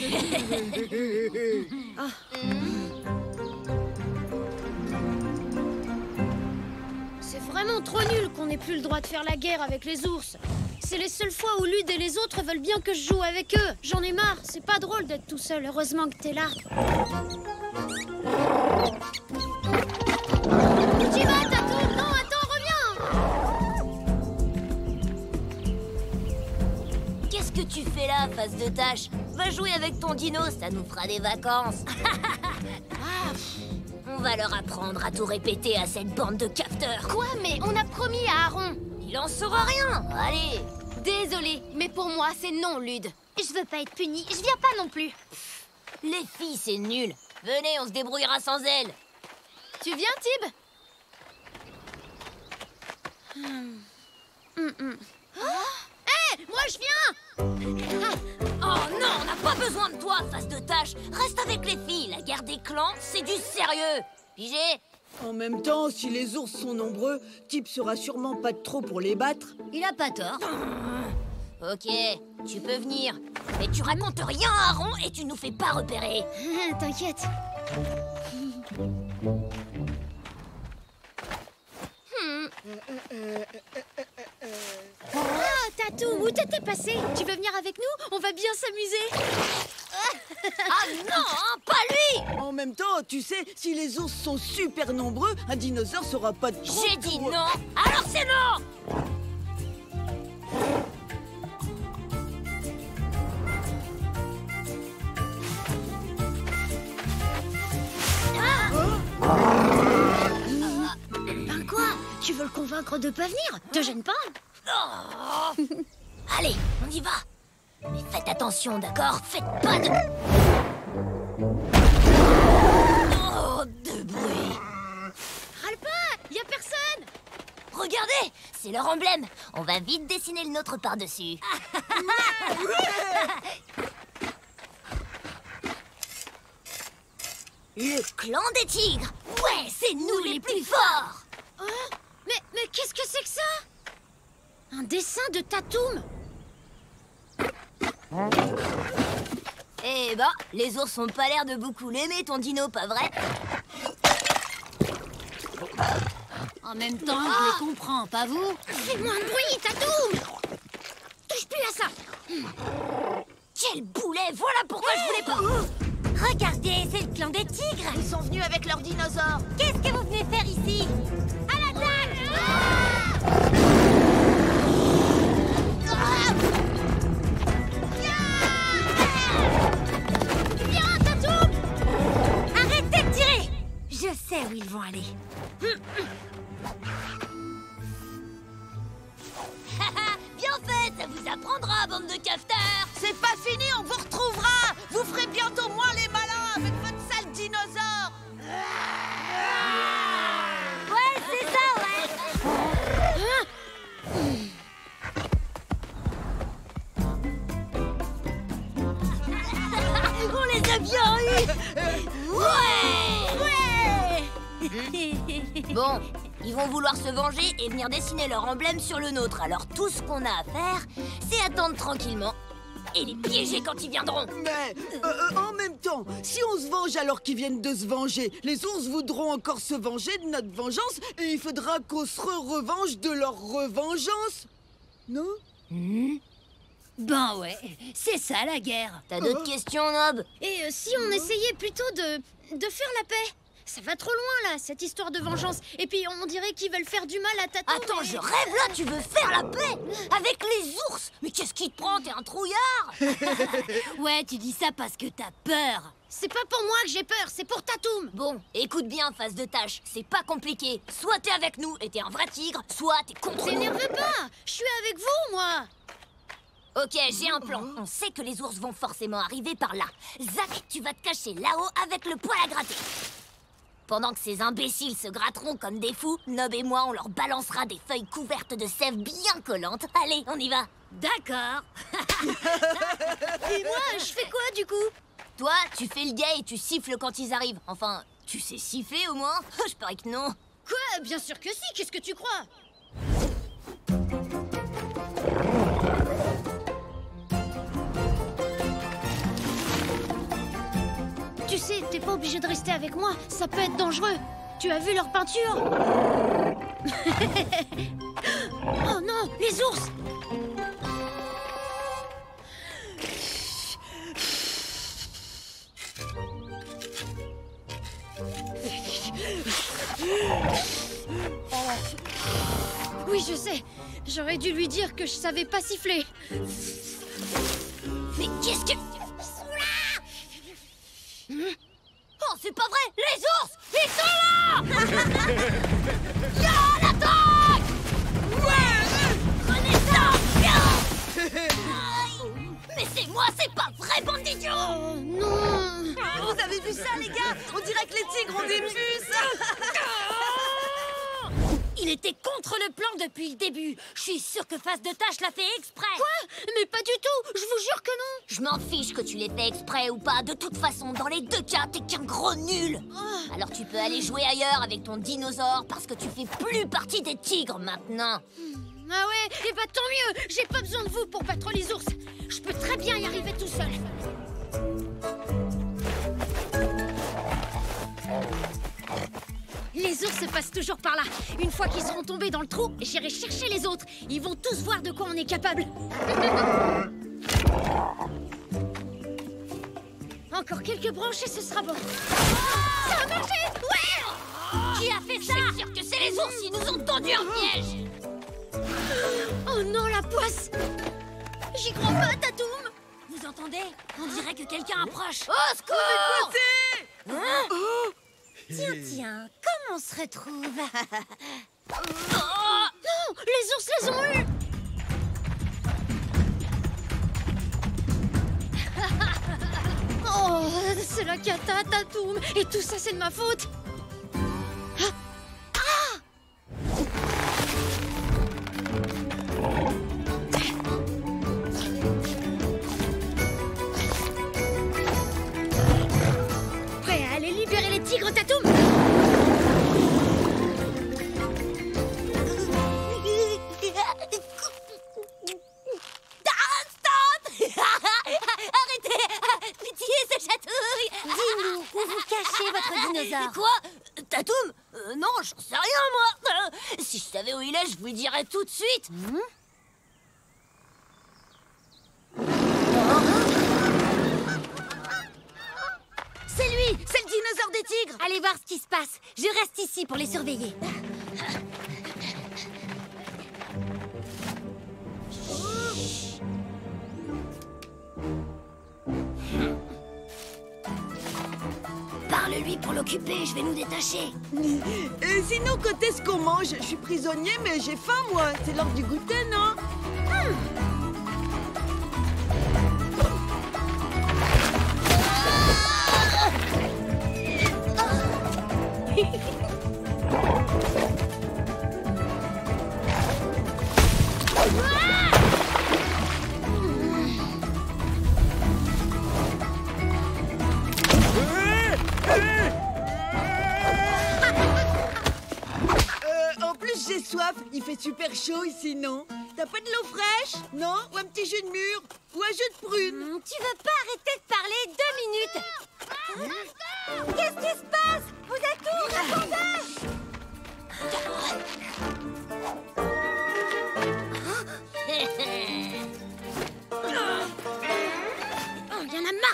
C'est vraiment trop nul qu'on n'ait plus le droit de faire la guerre avec les ours. C'est les seules fois où Lude et les autres veulent bien que je joue avec eux. J'en ai marre, c'est pas drôle d'être tout seul, heureusement que t'es là. Tu vas, Tatou? Non, attends, reviens! Qu'est-ce que tu fais là, face de tâche? Va jouer avec ton dino, ça nous fera des vacances. On va leur apprendre à tout répéter à cette bande de capteurs. Quoi? Mais on a promis à Aaron. Il en saura rien. Allez. Désolée, mais pour moi, c'est non, Lude. Je veux pas être punie, je viens pas non plus. Les filles, c'est nul. Venez, on se débrouillera sans elles. Tu viens, Tib? Hé, moi je viens! Oh non, on n'a pas besoin de toi, face de tâche. Reste avec les filles. La guerre des clans, c'est du sérieux. Pigé? En même temps, si les ours sont nombreux, Tip sera sûrement pas de trop pour les battre. Il a pas tort. Ok, tu peux venir. Mais tu racontes rien à Aaron et tu nous fais pas repérer. T'inquiète. Ah, Tatou, où t'étais passé? Tu veux venir avec nous? On va bien s'amuser. Ah non, hein, pas lui! En même temps, tu sais, si les ours sont super nombreux, un dinosaure sera pas de trop J'ai dit pour- non, alors c'est non! Ben quoi? Tu veux le convaincre de pas venir? Te gêne pas? Oh. Allez, on y va. Mais faites attention, d'accord? Faites pas de... Oh, de bruit. Râle pas! Y a personne! Regardez, c'est leur emblème. On va vite dessiner le nôtre par-dessus. Le clan des tigres. Ouais, c'est nous les plus forts. Oh, mais qu'est-ce que c'est que ça? Un dessin de Tatoum? Eh bah, les ours ont pas l'air de beaucoup l'aimer, ton dino, pas vrai? En même temps, je les comprends, pas vous? Fais moins de bruit, Tatoum! Touche plus à ça! Quel boulet! Voilà pourquoi je voulais pas... Regardez, c'est le clan des tigres. Ils sont venus avec leurs dinosaures. Qu'est-ce que vous venez faire ici? À l'attaque! Viens, Tatoum! Arrêtez de tirer! Je sais où ils vont aller. Bien fait, ça vous apprendra, bande de capteurs. C'est pas fini, on vous retrouvera. Vous ferez bientôt moins les malins avec votre sale dinosaure. Ouais, c'est ça, ouais. On les a bien eus. Ouais. Bon, ils vont vouloir se venger et venir dessiner leur emblème sur le nôtre. Alors tout ce qu'on a à faire, c'est attendre tranquillement et les piéger quand ils viendront. Mais en même temps, si on se venge alors qu'ils viennent de se venger, les ours voudront encore se venger de notre vengeance et il faudra qu'on se revanche de leur revengeance. Non? Ben ouais, c'est ça la guerre. T'as d'autres questions, Nob? Et si on essayait plutôt de faire la paix? Ça va trop loin, là, cette histoire de vengeance. Et puis, on dirait qu'ils veulent faire du mal à Tatou. Attends, je rêve là, tu veux faire la paix? Avec les ours? Mais qu'est-ce qui te prend? T'es un trouillard? Ouais, tu dis ça parce que t'as peur. C'est pas pour moi que j'ai peur, c'est pour Tatoum. Bon, écoute bien, face de tâche, c'est pas compliqué. Soit t'es avec nous et t'es un vrai tigre, soit t'es contre nous. T'énerve pas, je suis avec vous, moi. Ok, j'ai un plan. On sait que les ours vont forcément arriver par là. Zach, tu vas te cacher là-haut avec le poil à gratter. Pendant que ces imbéciles se gratteront comme des fous, Nob et moi, on leur balancera des feuilles couvertes de sève bien collantes. Allez, on y va. D'accord. Et moi, je fais quoi, du coup? Toi, tu fais le gay et tu siffles quand ils arrivent. Enfin, tu sais siffler au moins? Je parie que non. Quoi? Bien sûr que si, qu'est-ce que tu crois? Tu sais, t'es pas obligé de rester avec moi, ça peut être dangereux. Tu as vu leur peinture? Oh non, les ours! Oui, je sais. J'aurais dû lui dire que je savais pas siffler. Mais qu'est-ce que... Oh, c'est pas vrai! Les ours! Ils sont là! Ya, l'attaque! Ouais! Prenez ça! Bien! Mais c'est moi, c'est pas vrai, bande d'idiots! Oh non! Vous avez vu ça, les gars? On dirait que les tigres ont des puces. Il était contre le plan depuis le début. Je suis sûre que Face de Tâche l'a fait exprès. Quoi? Mais pas du tout! Je vous jure que non! Je m'en fiche que tu l'aies fait exprès ou pas. De toute façon, dans les deux cas, t'es qu'un gros nul. Alors tu peux aller jouer ailleurs avec ton dinosaure parce que tu fais plus partie des tigres maintenant. Ah ouais? Et bah tant mieux! J'ai pas besoin de vous pour battre les ours. Je peux très bien y arriver tout seul. Les ours passent toujours par là. Une fois qu'ils seront tombés dans le trou, j'irai chercher les autres. Ils vont tous voir de quoi on est capable. Encore quelques branches et ce sera bon. Ça a marché! Ouais! Qui a fait ça? Je suis sûre que c'est les ours, ils nous ont tendu un piège. Oh non, la poisse! J'y crois pas, Tatoum! Vous entendez? On dirait que quelqu'un approche. Au secours! Tiens, comment on se retrouve? Non! Les ours les ont eus! Oh, c'est la cata, Tatoum! Et tout ça, c'est de ma faute! Prêt à aller libérer les tigres, Tatoum? Pitié, c'est chatouille! Dis-nous, où vous cachez votre dinosaure? Quoi? Tatoum? Non, j'en sais rien, moi! Si je savais où il est, je vous le dirais tout de suite! C'est lui! C'est le dinosaure des tigres! Allez voir ce qui se passe. Je reste ici pour les surveiller. Parle-lui pour l'occuper, je vais nous détacher. Sinon, quand est-ce qu'on mange? Je suis prisonnier, mais j'ai faim, moi. C'est l'heure du goûter, non? En plus, j'ai soif. Il fait super chaud ici, non? T'as pas de l'eau fraîche? Non? Ou un petit jus de mûre? Ou un jus de prune? Tu veux pas arrêter de parler 2 minutes? Qu'est-ce qui se passe? Vous êtes où? Répondez!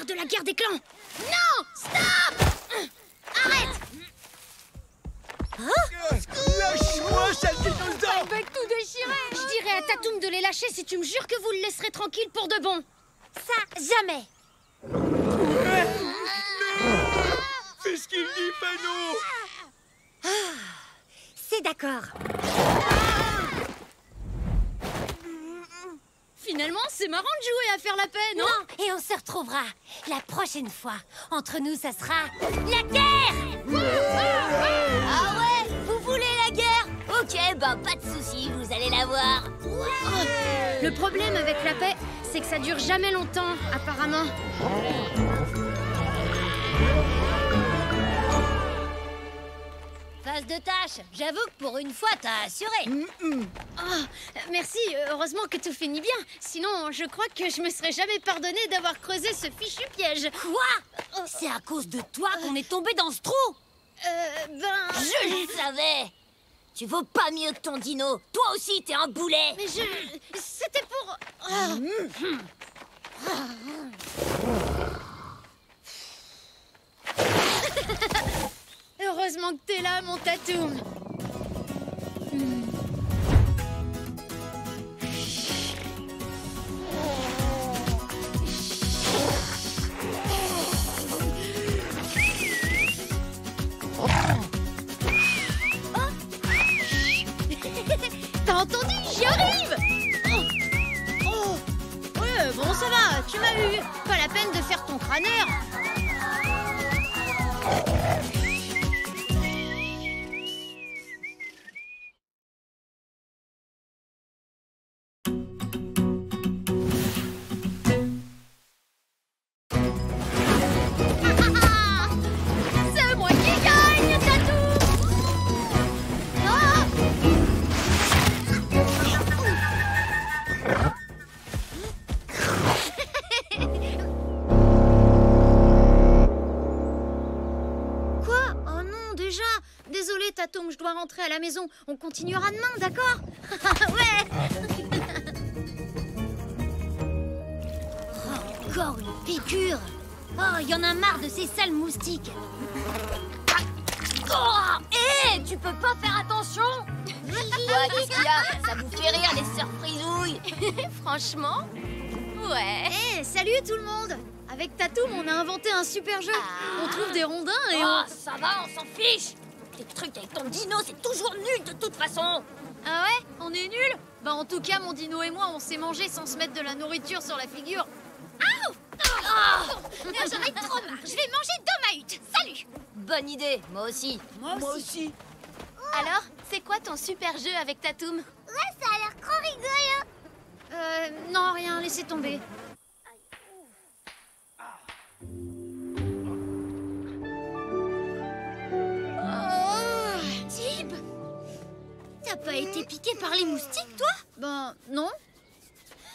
de la guerre des clans. Non! Stop! Arrête! Lâche-moi, sale dinosaure! Avec tout déchiré! Je dirais à Tatoum de les lâcher si tu me jures que vous le laisserez tranquille pour de bon. Ça, jamais! Fais ce qu'il dit, Panou! C'est d'accord. Finalement, c'est marrant de jouer à faire la paix, non? Non, et on se retrouvera. La prochaine fois, entre nous, ça sera la guerre! Ah ouais? Vous voulez la guerre? Ok, bah pas de soucis, vous allez la voir. Le problème avec la paix, c'est que ça dure jamais longtemps, apparemment. Phase de tâche, j'avoue que pour une fois, t'as assuré. Merci, heureusement que tout finit bien. Sinon, je crois que je me serais jamais pardonné d'avoir creusé ce fichu piège. Quoi? C'est à cause de toi qu'on est tombé dans ce trou. Je le savais. Tu vaux pas mieux que ton dino. Toi aussi, t'es un boulet. Mais c'était pour... Heureusement que t'es là, mon Tatoum. T'as entendu? J'y arrive! Ouais, bon, ça va, tu m'as eu. Pas la peine de faire ton crâneur. C'est moi qui gagne, Tatou! Ah! Quoi? Oh non, déjà? Désolé, Tatoum, je dois rentrer à la maison. On continuera demain, d'accord? Ouais! Encore une piqûre. Oh, y en a marre de ces sales moustiques. Oh, hé, tu peux pas faire attention? Ouais, qu'est-ce qu'il y a? Ça vous fait rire, les sœurs frisouilles? Franchement? Ouais. Hé, salut tout le monde! Avec Tatoum, on a inventé un super jeu. On trouve des rondins et Oh, ça va, on s'en fiche. Tes trucs avec ton dino, c'est toujours nul de toute façon. Ah ouais? On est nuls? Bah en tout cas, mon dino et moi, on s'est mangé sans se mettre de la nourriture sur la figure. J'en ai trop marre. Je vais manger dans ma hutte. Salut. Bonne idée, moi aussi. Moi aussi. Alors, c'est quoi ton super jeu avec Tatoum? Ouais, ça a l'air trop rigolo. Non, rien, laissez tomber. Tib, t'as pas été piqué par les moustiques, toi? Ben, non.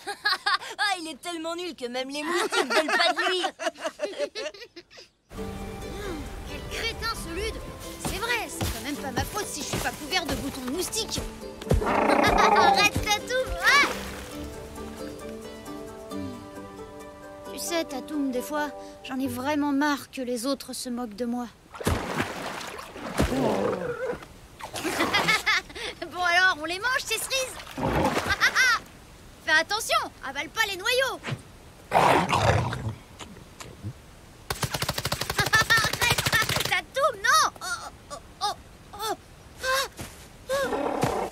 Ah, il est tellement nul que même les moustiques veulent pas de lui. Quel crétin, ce Lude! C'est vrai, c'est quand même pas ma faute si je suis pas couvert de boutons de moustiques. Arrête, Tatoum! Ah! Tu sais, Tatoum, des fois, j'en ai vraiment marre que les autres se moquent de moi. Bon alors, on les mange, ces cerises? Fais attention, avale pas les noyaux. Arrête, Tatoum, non!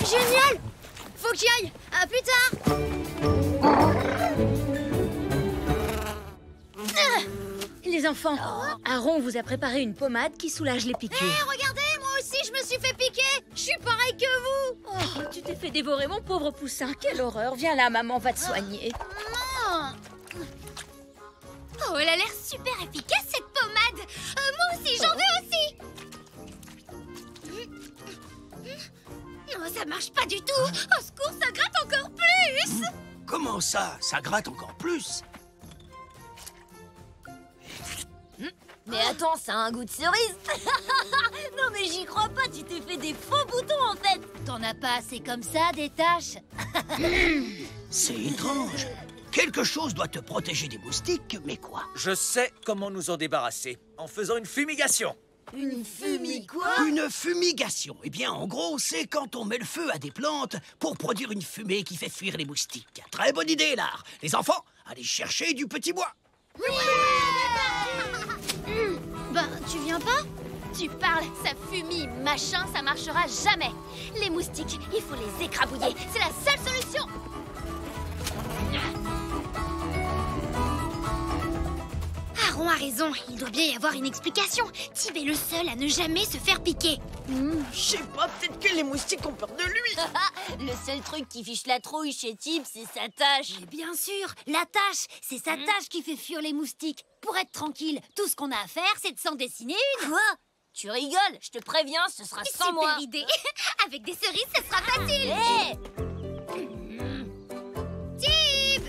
Génial! Faut que j'y aille. À plus tard. Les enfants, Aaron vous a préparé une pommade qui soulage les piqûres. Hé, regardez, moi aussi je me suis fait piquer. Je suis pareil que vous. Oh, tu t'es fait dévorer, mon pauvre poussin. Quelle horreur. Viens là, maman va te soigner. Non. Oh, elle a l'air super efficace, cette pommade. Moi aussi, j'en veux aussi. Non, ça marche pas du tout. Au secours, ça gratte encore plus. Comment ça? Ça gratte encore plus? Mais attends, ça a un goût de cerise. Non mais j'y crois pas, tu t'es fait des faux boutons en fait. T'en as pas assez comme ça, des taches? C'est étrange. Quelque chose doit te protéger des moustiques, mais quoi? Je sais comment nous en débarrasser, en faisant une fumigation. Une fumée quoi? Une fumigation. Eh bien, en gros, c'est quand on met le feu à des plantes pour produire une fumée qui fait fuir les moustiques. Très bonne idée, Lard. Les enfants, allez chercher du petit bois. Bah, tu viens pas? Tu parles, ça fumille, machin, ça marchera jamais. Les moustiques, il faut les écrabouiller. C'est la seule solution. Aaron a raison, il doit bien y avoir une explication. Tib est le seul à ne jamais se faire piquer. Je sais pas, peut-être que les moustiques ont peur de lui. Le seul truc qui fiche la trouille chez Tib, c'est sa tâche. Mais bien sûr, la tâche, c'est sa tâche qui fait fuir les moustiques. Pour être tranquille, tout ce qu'on a à faire, c'est de s'en dessiner une. Quoi? Tu rigoles? Je te préviens, ce sera sans moi. Super idée. Avec des cerises, ce sera facile. Hé! Tib!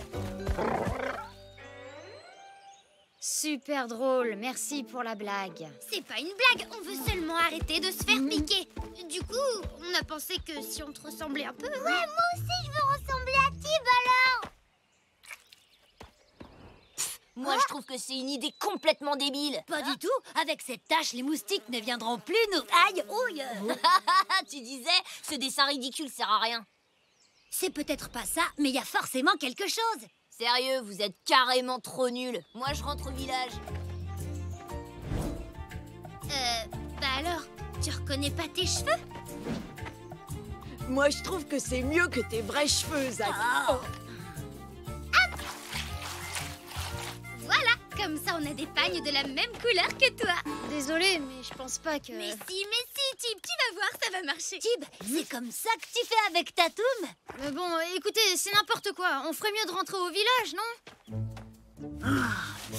Super drôle, merci pour la blague. C'est pas une blague, on veut seulement arrêter de se faire piquer. Du coup, on a pensé que si on te ressemblait un peu... Ouais, moi aussi je veux ressembler à Tib alors. Moi, je trouve que c'est une idée complètement débile. Pas du tout. Avec cette tâche, les moustiques ne viendront plus nous... Aïe, ouille. Tu disais, ce dessin ridicule sert à rien. C'est peut-être pas ça, mais il y a forcément quelque chose. Sérieux, vous êtes carrément trop nuls. Moi, je rentre au village. Bah alors, tu reconnais pas tes cheveux? Moi, je trouve que c'est mieux que tes vrais cheveux, Zach. Voilà, comme ça on a des pagnes de la même couleur que toi. Désolée, mais je pense pas que... Mais si, Tib, tu vas voir, ça va marcher. Tib, c'est comme ça que tu fais avec Tatoum? Mais bon, écoutez, c'est n'importe quoi. On ferait mieux de rentrer au village, non?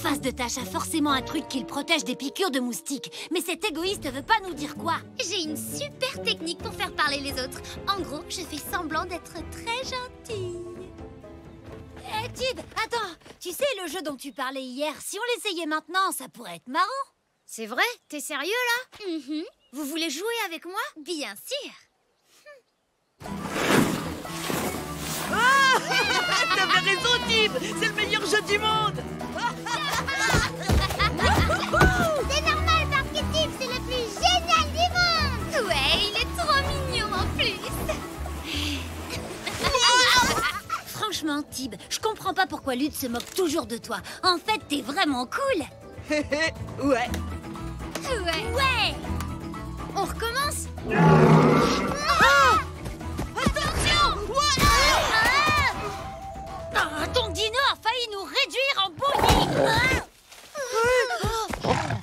Face de Tâche a forcément un truc qui le protège des piqûres de moustiques. Mais cet égoïste veut pas nous dire quoi. J'ai une super technique pour faire parler les autres. En gros, je fais semblant d'être très gentille. Eh, Tib, attends. Tu sais le jeu dont tu parlais hier, si on l'essayait maintenant, ça pourrait être marrant. C'est vrai? T'es sérieux, là? Vous voulez jouer avec moi? Bien sûr. T'avais raison, Tib. C'est le meilleur jeu du monde. C'est normal parce que Tib, c'est le plus génial du monde. Ouais, il est trop mignon en plus. Franchement, Tib, je comprends pas pourquoi Lude se moque toujours de toi. En fait, t'es vraiment cool. Ouais. Ouais. On recommence? Attention! Ton dino a failli nous réduire en bouillie.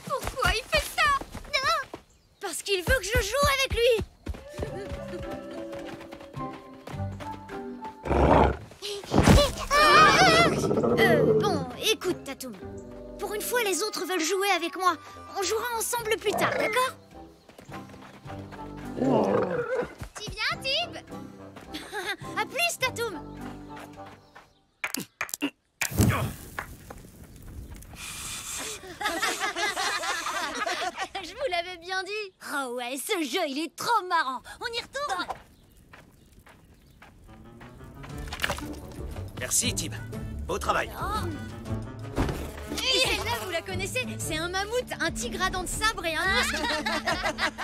Pourquoi il fait ça? Parce qu'il veut que je joue avec lui. Bon, écoute, Tatoum. Pour une fois, les autres veulent jouer avec moi. On jouera ensemble plus tard, d'accord? Tu viens, Tib? À plus, Tatoum. Je vous l'avais bien dit. Oh ouais, ce jeu, il est trop marrant. On y retourne? Merci, Tib. Beau travail. Et celle-là, vous la connaissez? C'est un mammouth, un tigre à dents de sabre et un ours.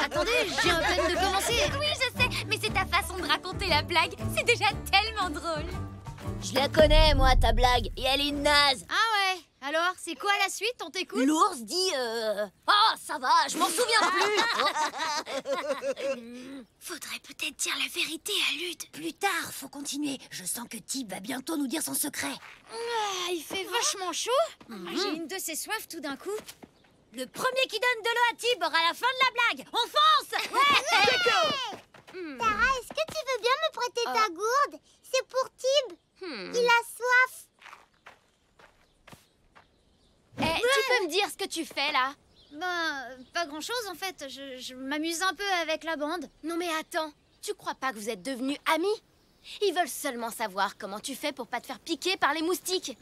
Attendez, je viens à peine de commencer. Oui, je sais, mais c'est ta façon de raconter la blague. C'est déjà tellement drôle. Je la connais, moi, ta blague, et elle est naze. Ah ouais? Alors, c'est quoi la suite? On t'écoute? L'ours dit Oh, ça va, je m'en souviens plus. Faudrait peut-être dire la vérité à Lude. Plus tard, faut continuer. Je sens que Tib va bientôt nous dire son secret. Il fait vachement chaud. J'ai une de ces soifs tout d'un coup. Le premier qui donne de l'eau à Tib aura la fin de la blague. On fonce! Ouais! Tara, est-ce que tu veux bien me prêter ta gourde? C'est pour Tib. Il a soif. Tu peux me dire ce que tu fais, là? Pas grand-chose en fait. Je m'amuse un peu avec la bande. Non mais attends, tu crois pas que vous êtes devenus amis? Ils veulent seulement savoir comment tu fais pour pas te faire piquer par les moustiques.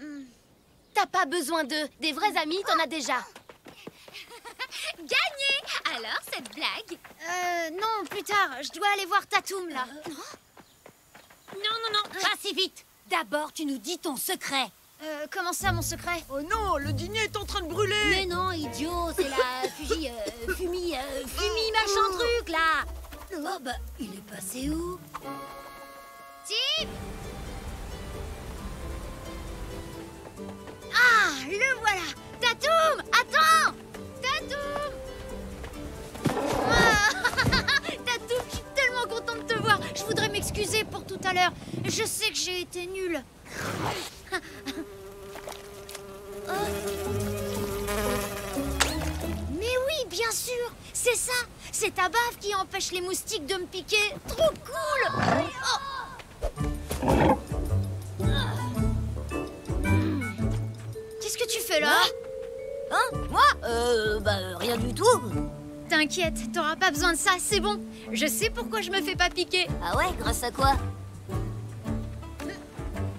T'as pas besoin d'eux. Des vrais amis, t'en as déjà. Gagné! Alors, cette blague? Non, plus tard. Je dois aller voir Tatoum, là. Non, pas si vite. D'abord, tu nous dis ton secret. Comment ça, mon secret? Oh non, le dîner est en train de brûler. Mais non, idiot, c'est la fumie machin truc, là. Oh, bah, il est passé où? Tib! Ah, le voilà! Tatoum! Attends! Tatoum! Ah, Tatoum, je suis tellement contente de te voir. Je voudrais m'excuser pour tout à l'heure. Je sais que j'ai été nulle. Mais oui, bien sûr! C'est ça! C'est ta bave qui empêche les moustiques de me piquer. Trop cool! Oh. Qu'est-ce que tu fais là? Hein? Moi? Rien du tout. T'inquiète, t'auras pas besoin de ça, c'est bon. Je sais pourquoi je me fais pas piquer. Ah ouais? Grâce à quoi?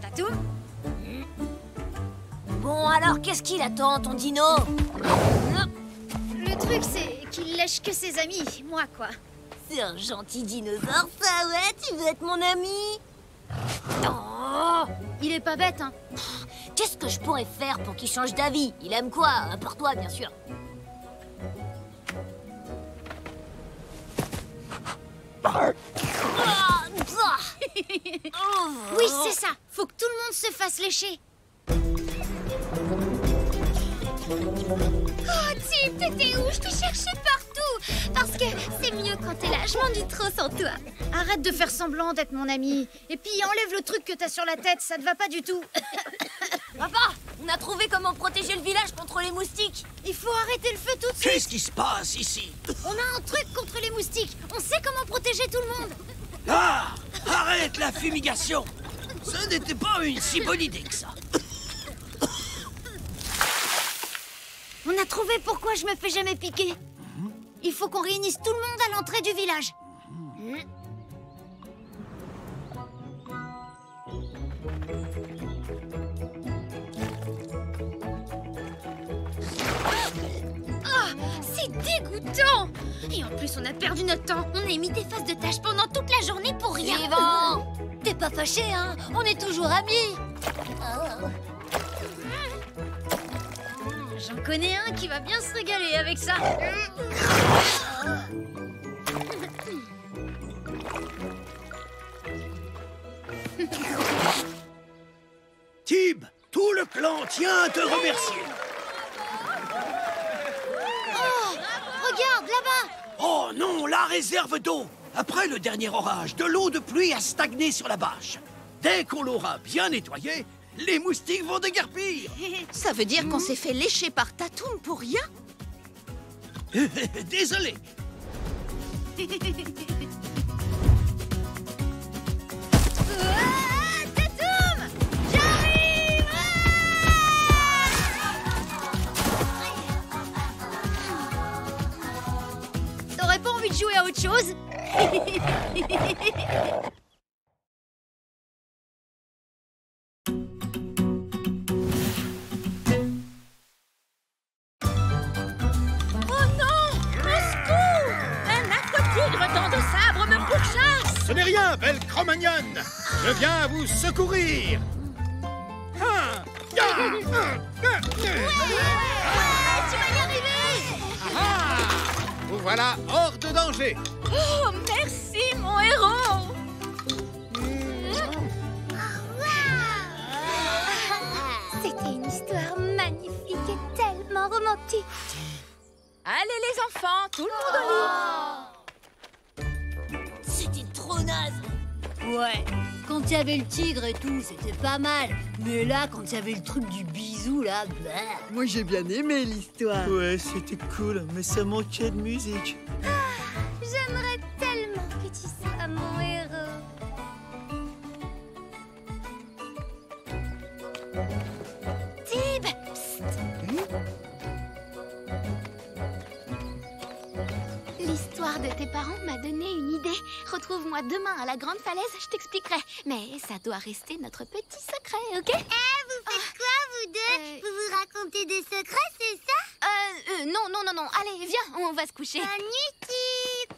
Tatoum? Bon, alors, qu'est-ce qu'il attend, ton dino? Le truc, c'est qu'il lèche que ses amis, moi, quoi. C'est un gentil dinosaure, ça, ouais? Tu veux être mon ami? Oh, il est pas bête, hein. Qu'est-ce que je pourrais faire pour qu'il change d'avis? Il aime quoi? À part toi, bien sûr. Oui, c'est ça. Faut que tout le monde se fasse lécher. Oh, Tib, t'étais où? Je te cherchais partout. Parce que c'est mieux quand t'es là. Je m'ennuie trop sans toi. Arrête de faire semblant d'être mon ami. Et puis enlève le truc que t'as sur la tête. Ça te va pas du tout. Papa, on a trouvé comment protéger le village contre les moustiques. Il faut arrêter le feu tout de suite. Qu'est-ce qui se passe ici? On a un truc contre les moustiques. On sait comment protéger tout le monde. Ah! Arrête la fumigation! Ce n'était pas une si bonne idée que ça. On a trouvé pourquoi je me fais jamais piquer. Il faut qu'on réunisse tout le monde à l'entrée du village. Ah, c'est dégoûtant! Et en plus, on a perdu notre temps. On a émis des faces de tâches pendant toute la journée pour rien. Yvan, t'es pas fâché, hein? On est toujours amis. J'en connais un qui va bien se régaler avec ça. Tib, tout le clan tient à te remercier. Oh, regarde, là-bas! Oh non, la réserve d'eau. Après le dernier orage, de l'eau de pluie a stagné sur la bâche. Dès qu'on l'aura bien nettoyée, les moustiques vont déguerpir. Ça veut dire qu'on s'est fait lécher par Tatoum pour rien? Désolé. Tatoum! J'arrive! T'aurais pas envie de jouer à autre chose? Ce n'est rien, belle Cro-Magnonne. Je viens vous secourir. Tu vas y arriver! Vous voilà hors de danger. Oh, merci, mon héros! C'était une histoire magnifique et tellement romantique. Allez, les enfants, tout le monde au lit. C'était trop naze. Ouais, quand il y avait le tigre et tout, c'était pas mal. Mais là, quand il y avait le truc du bisou, là, bah... Moi, j'ai bien aimé l'histoire. Ouais, c'était cool, mais ça manquait de musique. J'aimerais tellement que tu sois mon héros. Tib! Psst. L'histoire de tes parents m'a donné une idée. Retrouve-moi demain à la grande falaise, je t'expliquerai. Mais ça doit rester notre petit secret, ok? Vous faites quoi, vous deux? Vous vous racontez des secrets, c'est ça? Non. Allez, viens, on va se coucher. Bonne nuit, Tib.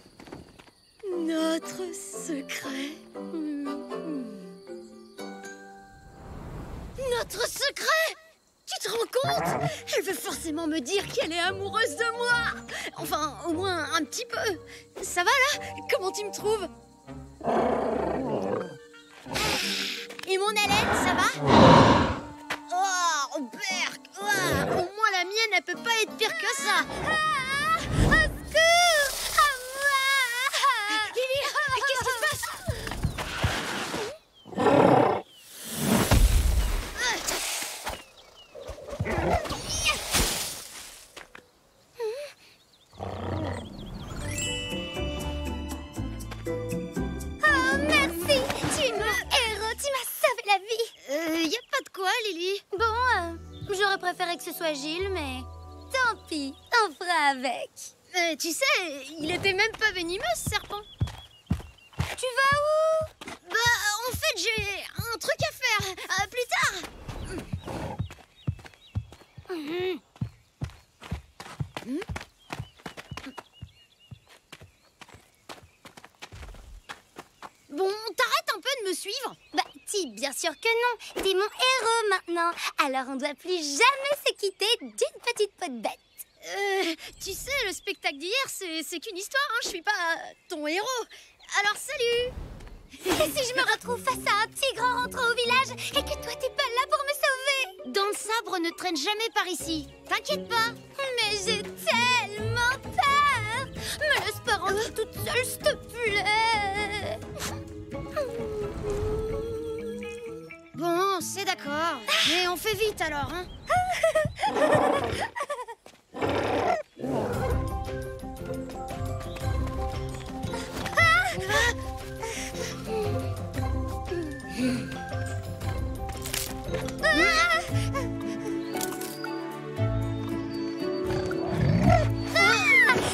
Notre secret. Notre secret! Tu te rends compte? Elle veut forcément me dire qu'elle est amoureuse de moi! Enfin, au moins un petit peu. Ça va là? Comment tu me trouves? Et mon haleine, ça va? Oh, Berk! Au moins la mienne, elle peut pas être pire que ça! Au secours! À moi! Lily, qu'est-ce qui se passe? Oh, merci! Tu es mon héros, tu m'as sauvé la vie! Y a pas de quoi, Lily. Bon, j'aurais préféré que ce soit Gilles, mais tant pis, on fera avec. Tu sais, il était même pas venimeux, ce serpent. Tu vas où? Bah, en fait, j'ai un truc à faire. Plus tard. Bon, t'arrêtes un peu de me suivre? Bah, Tib, bien sûr que non. T'es mon héros maintenant. Alors on doit plus jamais se quitter d'une petite peau de bête. Tu sais, le spectacle d'hier, c'est qu'une histoire, hein. Je suis pas ton héros. Alors, salut! Et si je me retrouve face à un tigre en rentrant au village et que toi t'es pas là pour me sauver? Dans le sabre ne traîne jamais par ici. T'inquiète pas. Mais j'ai tellement peur. Me laisse pas rentrer toute seule, s'il te plaît. Bon, c'est d'accord. Mais on fait vite alors, hein.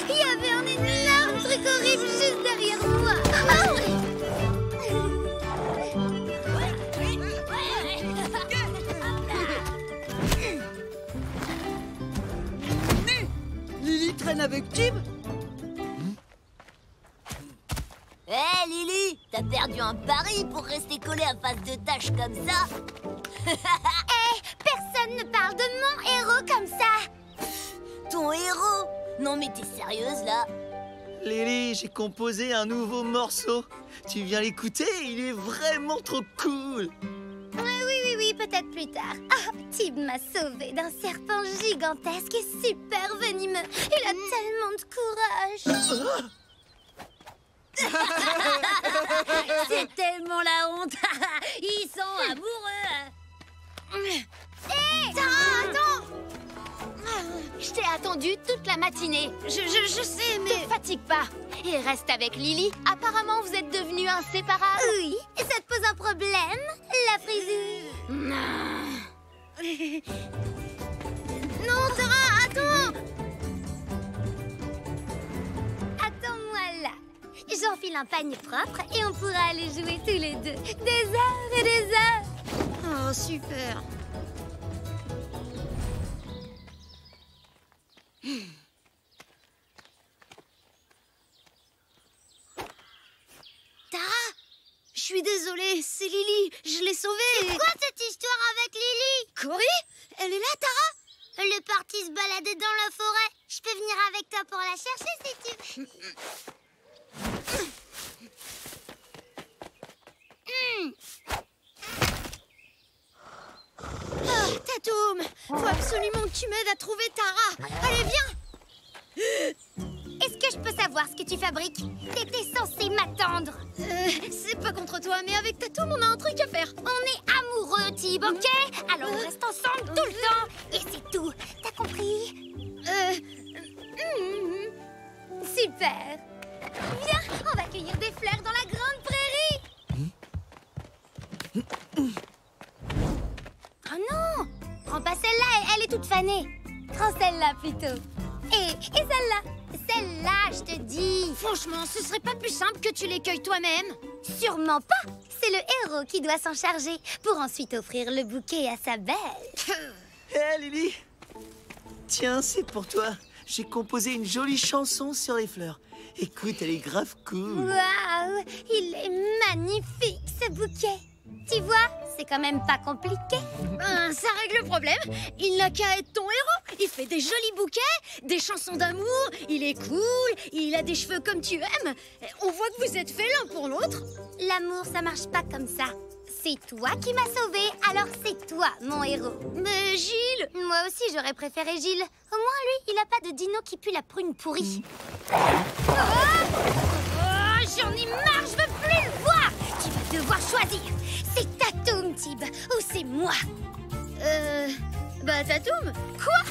Il y avait un énorme truc horrible juste derrière moi. Lily traîne avec Tib? Hé, Lily, t'as perdu un pari pour rester collé à face de tâches comme ça? Personne ne parle de mon héros comme ça. Ton héros? Non mais t'es sérieuse là? Lily, j'ai composé un nouveau morceau. Tu viens l'écouter? Il est vraiment trop cool. Oui, peut-être plus tard. Ah, Tib m'a sauvé d'un serpent gigantesque et super venimeux. Il a tellement de courage. C'est tellement la honte. Ils sont amoureux. Hé, Tara, attends! Je t'ai attendu toute la matinée. Je sais, mais... Te fatigue pas. Et reste avec Lily. Apparemment, vous êtes devenus inséparables. Oui, ça te pose un problème, la frisure? Non, Tara, attends! Attends-moi là. J'enfile un panier propre et on pourra aller jouer tous les deux. Des heures et des heures. Oh, super. Tara, je suis désolée, c'est Lily, je l'ai sauvée. C'est quoi cette histoire avec Lily? Cory, elle est là, Tara? Elle est partie se balader dans la forêt. Je peux venir avec toi pour la chercher si tu veux. Oh, Tatoum, faut absolument que tu m'aides à trouver Tara. Allez, viens. Est-ce que je peux savoir ce que tu fabriques? T'étais censé m'attendre. C'est pas contre toi, mais avec Tatoum, on a un truc à faire. On est amoureux, Tib, ok? Alors on reste ensemble tout le temps. Et c'est tout. T'as compris? Super. Viens, on va cueillir des fleurs dans la grande prairie. Oh non! Prends pas celle-là, elle est toute fanée. Prends celle-là plutôt. Et celle-là. Celle-là, je te dis. Franchement, ce serait pas plus simple que tu les cueilles toi-même? Sûrement pas. C'est le héros qui doit s'en charger pour ensuite offrir le bouquet à sa belle. Hé, Lily. Tiens, c'est pour toi. J'ai composé une jolie chanson sur les fleurs. Écoute, elle est grave cool. Waouh! Il est magnifique, ce bouquet. Tu vois, c'est quand même pas compliqué. Ben, ça règle le problème. Il n'a qu'à être ton héros. Il fait des jolis bouquets, des chansons d'amour, il est cool, il a des cheveux comme tu aimes. On voit que vous êtes faits l'un pour l'autre. L'amour, ça marche pas comme ça. C'est toi qui m'as sauvée, alors c'est toi, mon héros. Mais Gilles... Moi aussi, j'aurais préféré Gilles. Au moins, lui, il a pas de dino qui pue la prune pourrie. Oh, j'en ai marre, je veux plus le voir. Tu vas devoir choisir. C'est Tatoum, Tib, ou c'est moi. Bah, Tatoum. Quoi?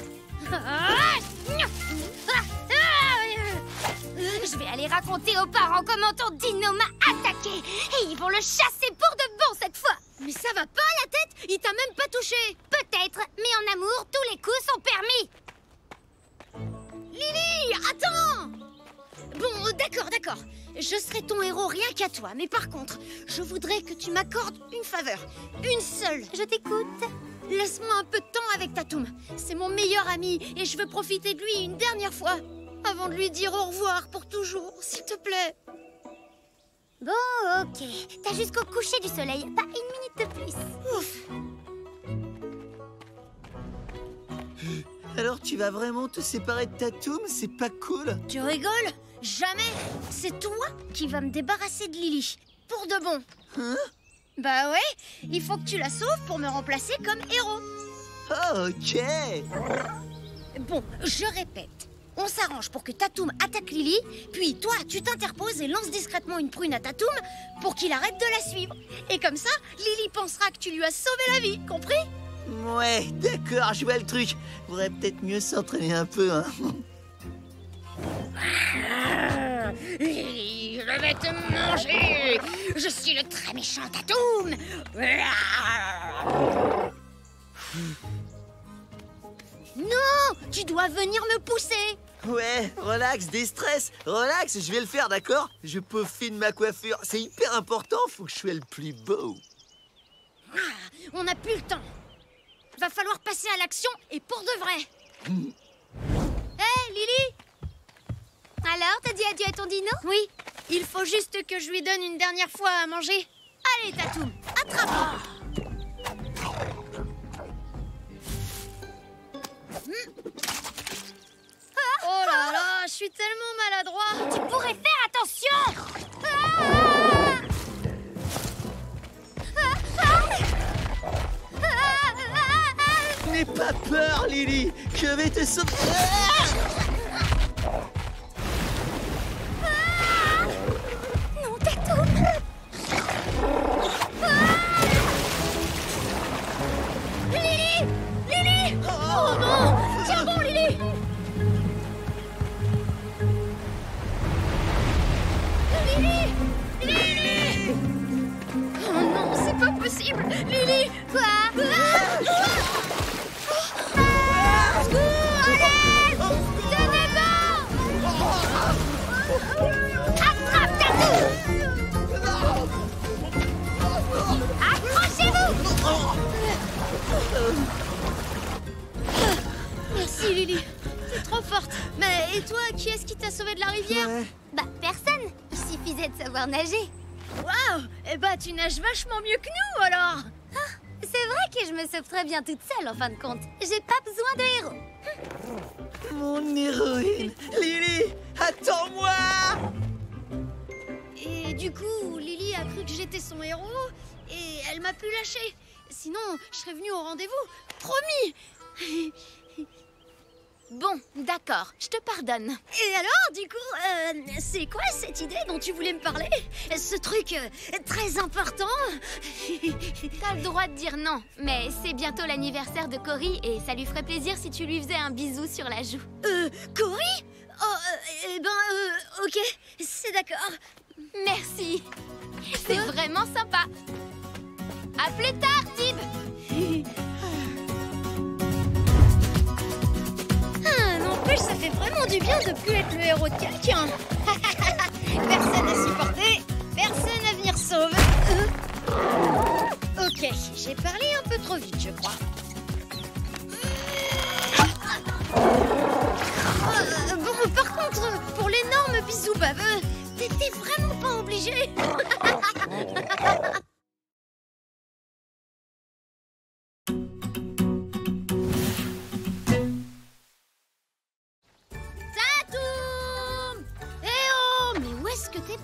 Je vais aller raconter aux parents comment ton dino m'a attaqué. Et ils vont le chasser pour de bon cette fois. Mais ça va pas à la tête? Il t'a même pas touché. Peut-être, mais en amour, tous les coups sont permis. Lily, attends! Bon, d'accord. Je serai ton héros rien qu'à toi. Mais par contre, je voudrais que tu m'accordes une faveur. Une seule. Je t'écoute. Laisse-moi un peu de temps avec Tatoum. C'est mon meilleur ami et je veux profiter de lui une dernière fois. Avant de lui dire au revoir pour toujours, s'il te plaît. Bon, ok. T'as jusqu'au coucher du soleil, pas une minute de plus. Ouf. Alors tu vas vraiment te séparer de Tatoum? C'est pas cool? Tu rigoles? Jamais. C'est toi qui vas me débarrasser de Lily. Pour de bon. Hein? Bah ouais, il faut que tu la sauves pour me remplacer comme héros. Oh, ok. Bon, je répète. On s'arrange pour que Tatoum attaque Lily, puis toi, tu t'interposes et lances discrètement une prune à Tatoum pour qu'il arrête de la suivre. Et comme ça, Lily pensera que tu lui as sauvé la vie, compris? Ouais, d'accord, je vois le truc. Faudrait peut-être mieux s'entraîner un peu, hein. Lily, je vais te manger. Je suis le très méchant Tatoum. Non, tu dois venir me pousser. Ouais, relax, déstress. Relax, je vais le faire, d'accord? Je peaufine ma coiffure. C'est hyper important, faut que je sois le plus beau. On n'a plus le temps. Va falloir passer à l'action et pour de vrai. Hé, Lily! Alors, t'as dit adieu à ton dino? Oui, il faut juste que je lui donne une dernière fois à manger. Allez, Tatoum, attrape! Oh là là, je suis tellement maladroit. Tu pourrais faire attention. N'aie pas peur, Lily. Je vais te sauver. Non, Tatoum. Lily! Lily! Oh non! Tiens bon, Lily! Lily! Lily! Oh non, c'est pas possible! Lily! Quoi? Attrape Tatoum! Accrochez-vous! Merci, Lily. T'es trop forte. Mais et toi, qui est-ce qui t'a sauvé de la rivière? Bah, personne. Il suffisait de savoir nager. Waouh! Eh bah, tu nages vachement mieux que nous, alors! C'est vrai que je me sauve très bien toute seule, en fin de compte. J'ai pas besoin de héros. Mon héroïne. Lily, attends-moi. Et du coup, Lily a cru que j'étais son héros et elle m'a plus lâché. Sinon, je serais venue au rendez-vous. Promis! Bon, d'accord, je te pardonne. Et alors, du coup, c'est quoi cette idée dont tu voulais me parler? Ce truc très important? T'as le droit de dire non, mais c'est bientôt l'anniversaire de Cory et ça lui ferait plaisir si tu lui faisais un bisou sur la joue. Cory? Oh, ok, c'est d'accord. Merci. C'est vraiment sympa. À plus tard, Tib. N'empêche, ça fait vraiment du bien de plus être le héros de quelqu'un. Personne à supporter, personne à venir sauver. Ok, j'ai parlé un peu trop vite, je crois. Bon, par contre, pour l'énorme bisou baveux, t'étais vraiment pas obligé.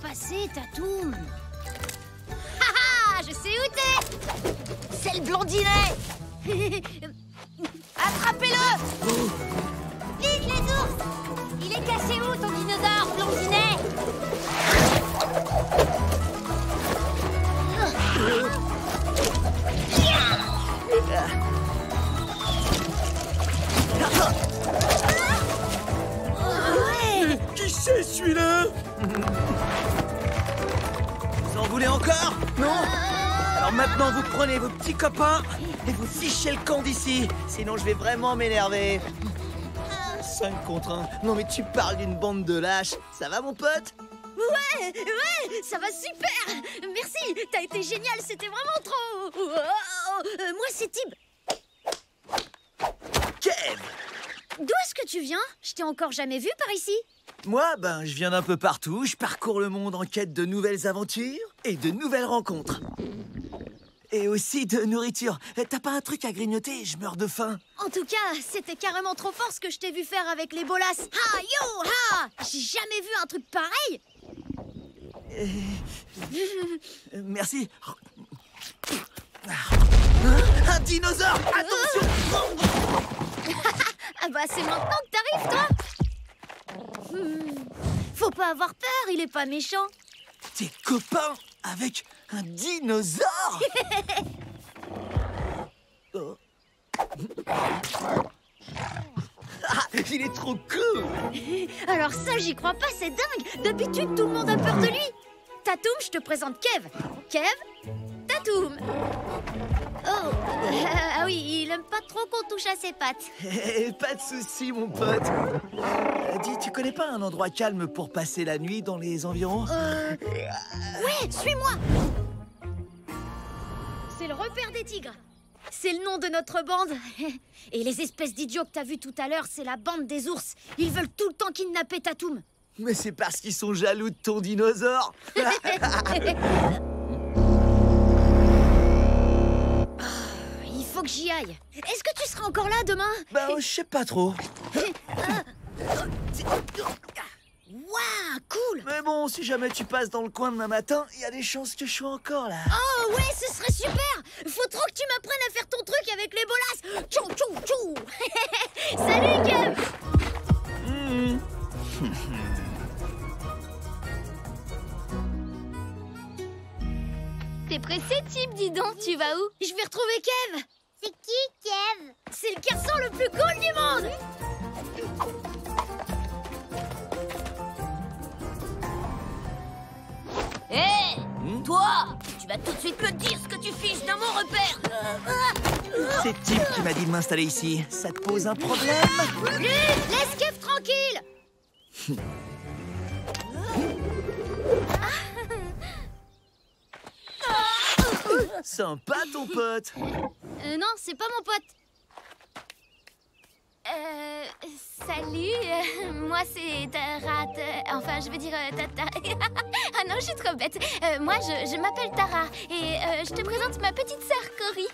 passé, Tatoum? Haha, je sais où t'es! C'est le blondinet! Attrapez-le! Vite, les ours! Il est caché où, ton dinosaure, blondinet? Qui c'est celui-là? Vous en voulez encore? Non? Alors maintenant vous prenez vos petits copains et vous fichez le camp d'ici. Sinon je vais vraiment m'énerver. 5 contre 1. Non mais tu parles d'une bande de lâches. Ça va mon pote? Ouais, ça va super! Merci, t'as été génial, c'était vraiment trop... moi c'est Tib. Kev! D'où est-ce que tu viens? Je t'ai encore jamais vu par ici. Moi, je viens d'un peu partout. Je parcours le monde en quête de nouvelles aventures et de nouvelles rencontres. Et aussi de nourriture. T'as pas un truc à grignoter? Je meurs de faim. En tout cas, c'était carrément trop fort ce que je t'ai vu faire avec les bolas. Ha, yo, ha! J'ai jamais vu un truc pareil. Merci. Un dinosaure! Attention! Ah bah c'est maintenant que t'arrives, toi. Faut pas avoir peur, il est pas méchant. T'es copain avec un dinosaure? Oh. Ah, il est trop cool. Alors ça, j'y crois pas, c'est dingue. D'habitude, tout le monde a peur de lui. Tatoum, je te présente Kev. Kev, Tatoum. Oh, ah oui, il aime pas trop qu'on touche à ses pattes. Pas de soucis, mon pote. Dis, tu connais pas un endroit calme pour passer la nuit dans les environs? Ouais, suis-moi. C'est le repère des tigres. C'est le nom de notre bande. Et les espèces d'idiots que t'as vus tout à l'heure, c'est la bande des ours. Ils veulent tout le temps kidnapper Tatoum. Mais c'est parce qu'ils sont jaloux de ton dinosaure. Il faut que j'y aille. Est-ce que tu seras encore là demain? Je sais pas trop. Waouh, cool. Mais bon, si jamais tu passes dans le coin demain matin, il y a des chances que je sois encore là. Oh ouais, ce serait super. Faut trop que tu m'apprennes à faire ton truc avec les bolas. Tchou, tchou, tchou. Salut, Kev. T'es pressé, Tib, dis donc, tu vas où? Je vais retrouver Kev. C'est qui, Kev? C'est le garçon le plus cool du monde. Hé, toi, tu vas tout de suite me dire ce que tu fiches dans mon repère. C'est Tib qui m'a dit de m'installer ici. Ça te pose un problème? Laisse Kev tranquille. Sympa ton pote. Non, c'est pas mon pote. Salut, moi c'est Tara, enfin je veux dire Tata. Ah non, je suis trop bête. Moi je m'appelle Tara et je te présente ma petite sœur Cory.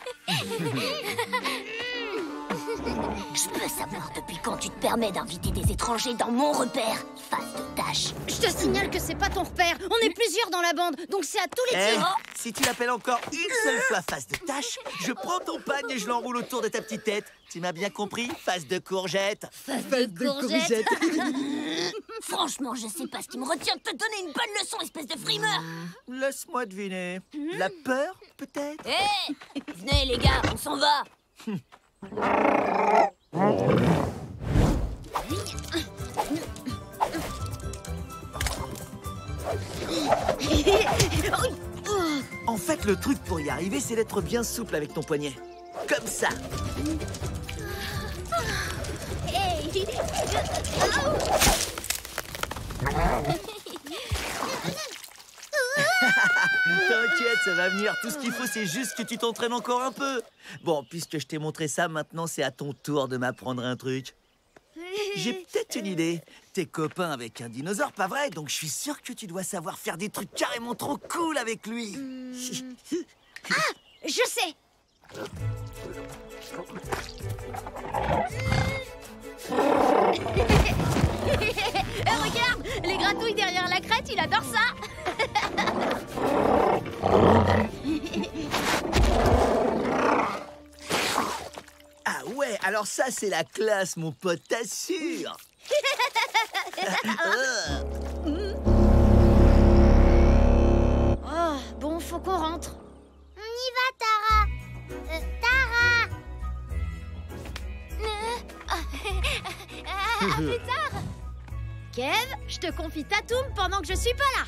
Je peux savoir depuis quand tu te permets d'inviter des étrangers dans mon repère, face de tâche. Je te signale que c'est pas ton repère. On est plusieurs dans la bande, donc c'est à tous les tirs. Si tu l'appelles encore une seule fois face de tâche, je prends ton pagne et je l'enroule autour de ta petite tête. Tu m'as bien compris? Face de courgette. Face de courgette. Franchement, je sais pas ce qui me retient de te donner une bonne leçon, espèce de frimeur. Laisse-moi deviner. La peur, peut-être? Hé, venez les gars, on s'en va. En fait, le truc pour y arriver, c'est d'être bien souple avec ton poignet. Comme ça. Hey. T'inquiète, ça va venir. Tout ce qu'il faut, c'est juste que tu t'entraînes encore un peu. Bon, puisque je t'ai montré ça, maintenant, c'est à ton tour de m'apprendre un truc. J'ai peut-être une idée. T'es copain avec un dinosaure, pas vrai? Donc je suis sûr que tu dois savoir faire des trucs carrément trop cool avec lui. Ah, je sais. Regarde, les gratouilles derrière la crête, il adore ça. Ah ouais, alors ça, c'est la classe, mon pote, t'assures. Oh, bon, faut qu'on rentre. On y va, Tara. Tara. À plus tard. Kev, je te confie Tatoum pendant que je suis pas là.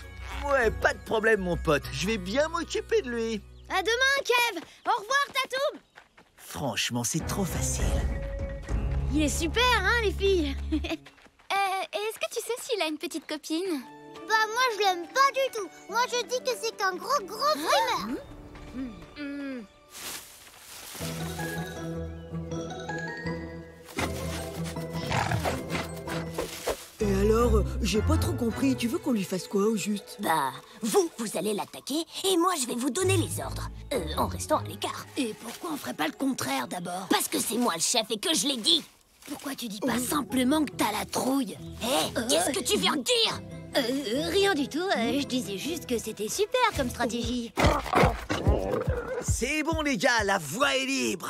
Ouais, pas de problème, mon pote. Je vais bien m'occuper de lui. À demain, Kev. Au revoir, Tatoum. Franchement, c'est trop facile. Il est super, hein, les filles. Est-ce que tu sais s'il a une petite copine? Bah moi je l'aime pas du tout. Moi je dis que c'est qu'un gros frimeur. Et alors, j'ai pas trop compris. Tu veux qu'on lui fasse quoi au juste? Bah, vous allez l'attaquer et moi je vais vous donner les ordres. En restant à l'écart. Et pourquoi on ferait pas le contraire d'abord? Parce que c'est moi le chef et que je l'ai dit. Pourquoi tu dis pas simplement que t'as la trouille? Qu'est-ce que tu viens de dire? Rien du tout, je disais juste que c'était super comme stratégie. C'est bon, les gars, la voie est libre.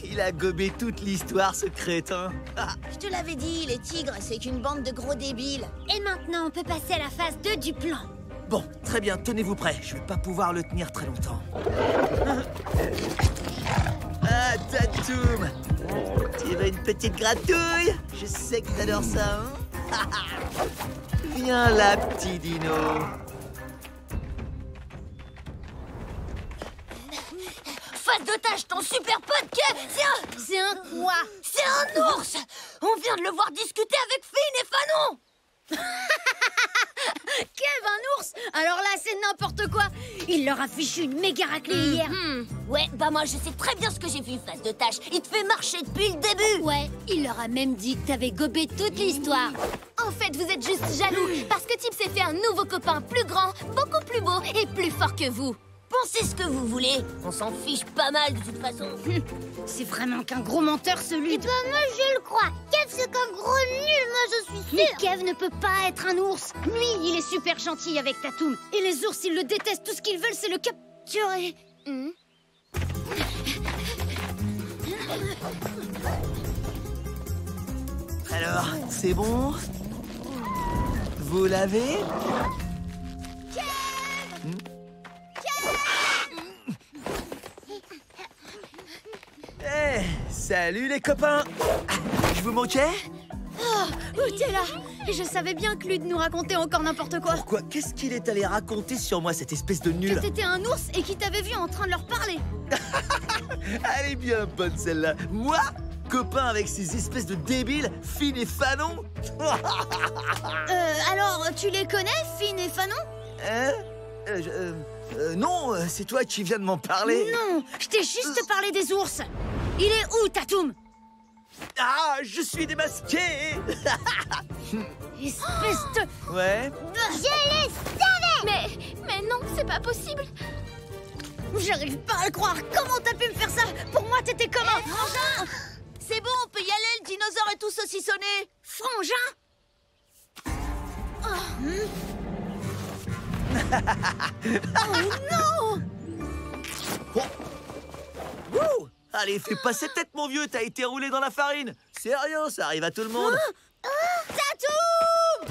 Il a gobé toute l'histoire, ce crétin. Je te l'avais dit, les tigres, c'est qu'une bande de gros débiles. Et maintenant, on peut passer à la phase 2 du plan. Bon, très bien, tenez-vous prêts. Je vais pas pouvoir le tenir très longtemps. Ah, Tatoum, tu veux une petite gratouille? Je sais que t'adores ça, hein? Viens là, petit dino. Face d'otage, ton super pote, Kev, c'est un quoi? C'est un ours. On vient de le voir discuter avec Finn et Fanon. Kev, un ours? Alors là, c'est n'importe quoi. Il leur a fichu une méga raclée hier. Ouais, bah moi je sais très bien ce que j'ai vu, face de tâche. Il te fait marcher depuis le début. Ouais, il leur a même dit que t'avais gobé toute l'histoire. En fait, vous êtes juste jaloux parce que Tip s'est fait un nouveau copain plus grand, beaucoup plus beau et plus fort que vous. Pensez ce que vous voulez. On s'en fiche pas mal de toute façon. C'est vraiment qu'un gros menteur, celui. Et bah moi je le crois. Kev c'est qu'un gros nul, moi je suis sûre. Mais Kev ne peut pas être un ours. Lui, il est super gentil avec Tatoum. Et les ours, ils le détestent. Tout ce qu'ils veulent, c'est le capturer. Alors, c'est bon? Vous l'avez? Hey, salut les copains! Je vous manquais? Oh, t'es là! Et je savais bien que Lude nous racontait encore n'importe quoi. Pourquoi? Qu'est-ce qu'il est allé raconter sur moi, cette espèce de nul? Que t'étais un ours et qu'il t'avait vu en train de leur parler. Elle est bien bonne celle-là. Moi? Copain avec ces espèces de débiles, Finn et Fanon? Alors, tu les connais, Finn et Fanon? Non, c'est toi qui viens de m'en parler. Non, je t'ai juste parlé des ours. Il est où, Tatoum? Ah, je suis démasqué. Espèce de... Ouais? Je le savais. Mais non, c'est pas possible. J'arrive pas à le croire. Comment t'as pu me faire ça? Pour moi, t'étais comme un frangin. C'est bon, on peut y aller, le dinosaure est tout saucissonné. Frangin? Oh non! Wouh! Allez, fais pas cette tête, mon vieux, t'as été roulé dans la farine. C'est rien, ça arrive à tout le monde. Tatoum!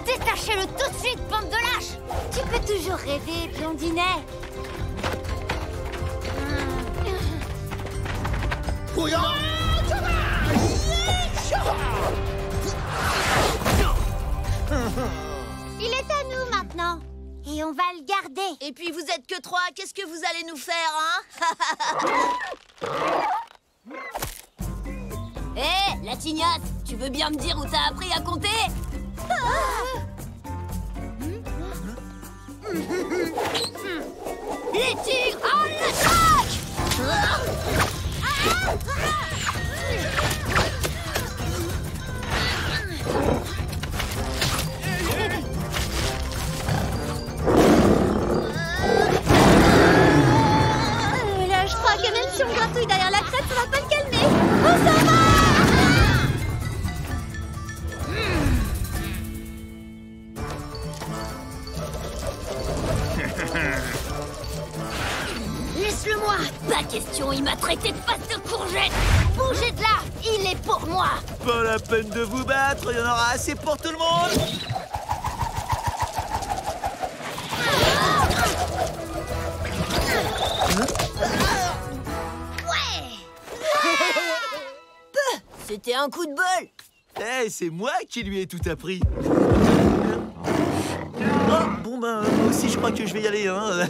Détachez-le tout de suite, bande de lâches! Tu peux toujours rêver, blondinet. Il est à nous maintenant. Et on va le garder. Et puis vous êtes que 3, qu'est-ce que vous allez nous faire, hein? Hé, la tignasse, tu veux bien me dire où t'as appris à compter? Les tigres en attaque! Là, je crois que même si on gratouille derrière la question, il m'a traité de face de courgette. Bougez de là, il est pour moi. Pas la peine de vous battre, il y en aura assez pour tout le monde. C'était un coup de bol. Eh, c'est moi qui lui ai tout appris. Oh, bon ben, moi aussi je crois que je vais y aller, hein.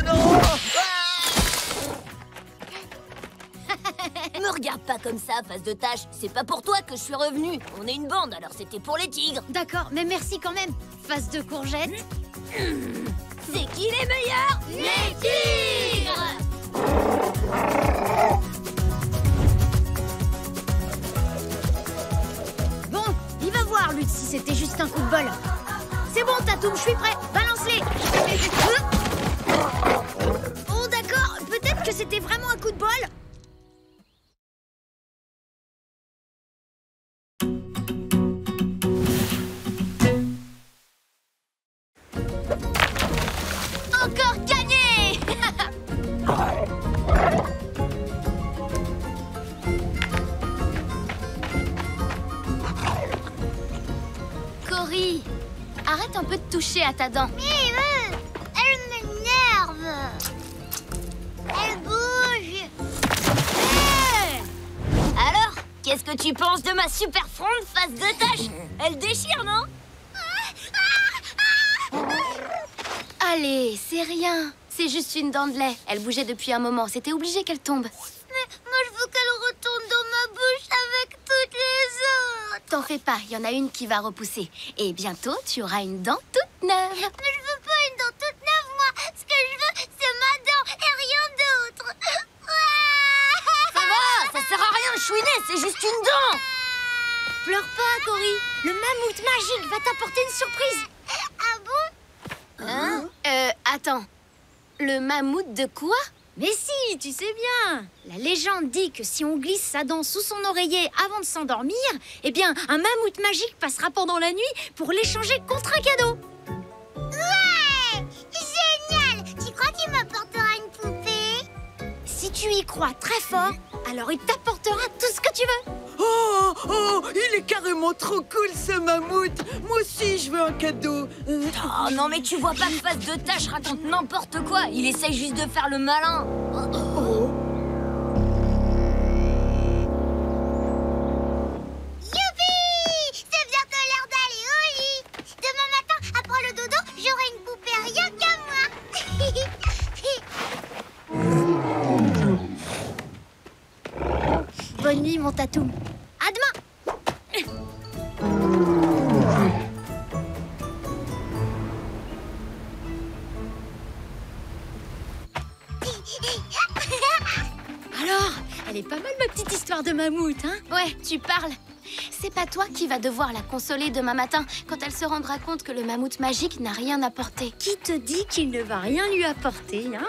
Non. Me regarde pas comme ça, face de tâche. C'est pas pour toi que je suis revenu. On est une bande, alors c'était pour les tigres. D'accord, mais merci quand même. Face de courgette. C'est qui les meilleurs? Les tigres! Bon, il va voir, Lutte, si c'était juste un coup de bol. C'est bon, Tatoum, je suis prêt. Balance-les. Oh, d'accord. Peut-être que c'était vraiment un coup de bol. Encore gagné. Cory, arrête un peu de toucher à ta dent. Mais elle m'énerve. Elle bouge. Alors, qu'est-ce que tu penses de ma super fronde face de tâche? Elle déchire, non? Allez, c'est rien. C'est juste une dent de lait. Elle bougeait depuis un moment. C'était obligé qu'elle tombe. Mais moi, je veux qu'elle retourne dans ma bouche avec toutes les autres. T'en fais pas, il y en a une qui va repousser. Et bientôt, tu auras une dent toute neuve. Mais je veux pas une dent toute neuve, moi. Ce que je veux, c'est ma dent et rien d'autre. Ça va, ça sert à rien de chouiner, c'est juste une dent. Pleure pas, Cory. Le mammouth magique va t'apporter une surprise. Ah bon? Hein? Attends. Le mammouth de quoi? Mais si, tu sais bien. La légende dit que si on glisse sa dent sous son oreiller avant de s'endormir, eh bien, un mammouth magique passera pendant la nuit pour l'échanger contre un cadeau. Ouais! Génial! Tu crois qu'il m'apportera une poupée? Si tu y crois très fort, alors il t'apportera tout ce que tu veux. Oh, il est carrément trop cool, ce mammouth. Moi aussi, je veux un cadeau. Oh non, mais tu vois pas que face de tâche raconte n'importe quoi. Il essaye juste de faire le malin. Youpi! C'est bientôt l'heure d'aller au lit. Demain matin, après le dodo, j'aurai une poupée rien qu'à moi. Bonne nuit, mon Tatoum. À demain. Alors, elle est pas mal ma petite histoire de mammouth, hein? Ouais, tu parles. C'est pas toi qui vas devoir la consoler demain matin quand elle se rendra compte que le mammouth magique n'a rien apporté. Qui te dit qu'il ne va rien lui apporter, hein?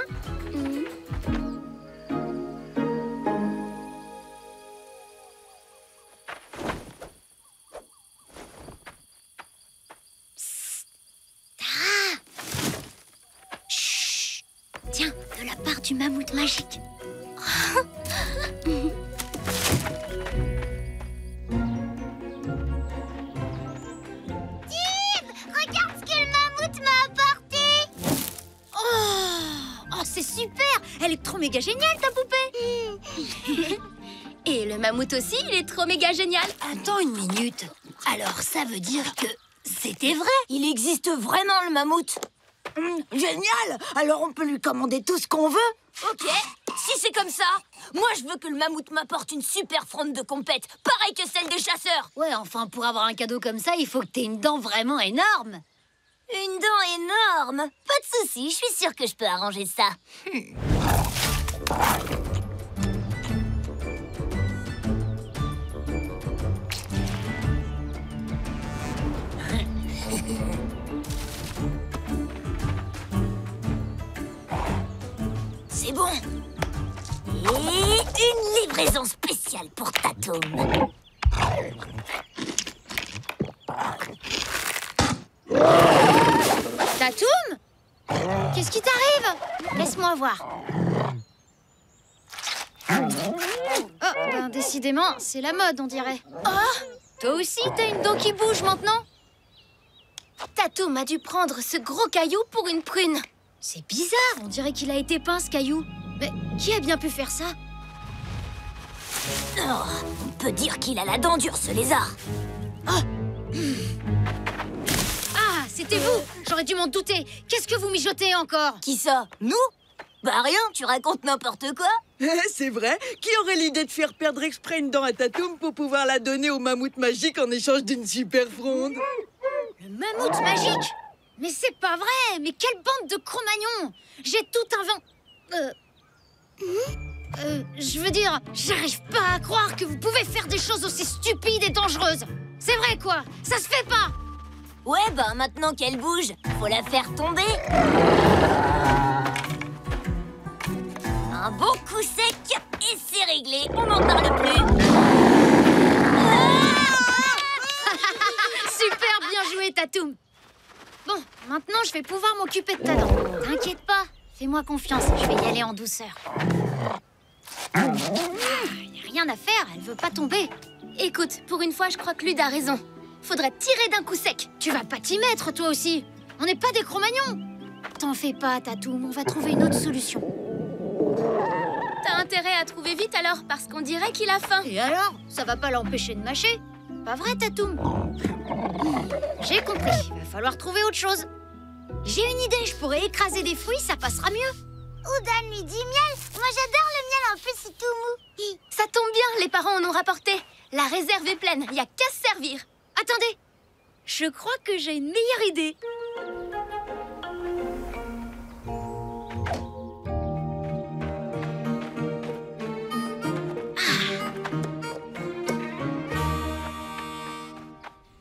Tiens, de la part du mammouth magique. Regarde ce que le mammouth m'a apporté. Oh, c'est super. Elle est trop méga géniale, ta poupée. Et le mammouth aussi, il est trop méga génial. Attends une minute. Alors, ça veut dire que c'était vrai. Il existe vraiment, le mammouth. Génial! Alors on peut lui commander tout ce qu'on veut? Ok, si c'est comme ça, moi je veux que le mammouth m'apporte une super fronde de compète, pareille que celle des chasseurs. Ouais, enfin, pour avoir un cadeau comme ça, il faut que t'aies une dent vraiment énorme. Une dent énorme. Pas de souci, je suis sûre que je peux arranger ça. C'est bon. Et une livraison spéciale pour Tatoum. Tatoum? Qu'est-ce qui t'arrive? Laisse-moi Laisse-moi voir. Oh, ben décidément, c'est la mode, on dirait. Oh, toi aussi, t'as une dent qui bouge maintenant? Tatoum a dû prendre ce gros caillou pour une prune. C'est bizarre, on dirait qu'il a été peint, ce caillou. Mais qui a bien pu faire ça? Oh, on peut dire qu'il a la dent dure, ce lézard. Ah, c'était vous! J'aurais dû m'en douter. Qu'est-ce que vous mijotez encore? Qui ça? Nous? Bah rien, tu racontes n'importe quoi. C'est vrai? Qui aurait l'idée de faire perdre exprès une dent à Tatoum pour pouvoir la donner au mammouth magique en échange d'une super fronde? Le mammouth magique? Mais c'est pas vrai! Mais quelle bande de Cro-Magnons! J'ai tout je veux dire, j'arrive pas à croire que vous pouvez faire des choses aussi stupides et dangereuses! C'est vrai quoi? Ça se fait pas! Ouais, bah maintenant qu'elle bouge, faut la faire tomber. Un bon coup sec et c'est réglé, on n'en parle plus. Super bien joué, Tatoum! Bon, maintenant je vais pouvoir m'occuper de ta dent. T'inquiète pas, fais-moi confiance, je vais y aller en douceur. Y a rien à faire, elle veut pas tomber. Écoute, pour une fois, je crois que Lude a raison. Faudrait tirer d'un coup sec. Tu vas pas t'y mettre, toi aussi. On n'est pas des Cro-Magnons. T'en fais pas, Tatoum, on va trouver une autre solution. T'as intérêt à trouver vite alors, parce qu'on dirait qu'il a faim. Et alors? Ça va pas l'empêcher de mâcher? Pas vrai, Tatoum? J'ai compris, il va falloir trouver autre chose. J'ai une idée, je pourrais écraser des fruits, ça passera mieux. Ou donne-lui du miel. Moi, j'adore le miel, en plus, c'est tout mou. Ça tombe bien, les parents en ont rapporté. La réserve est pleine, il y a qu'à se servir. Attendez, je crois que j'ai une meilleure idée.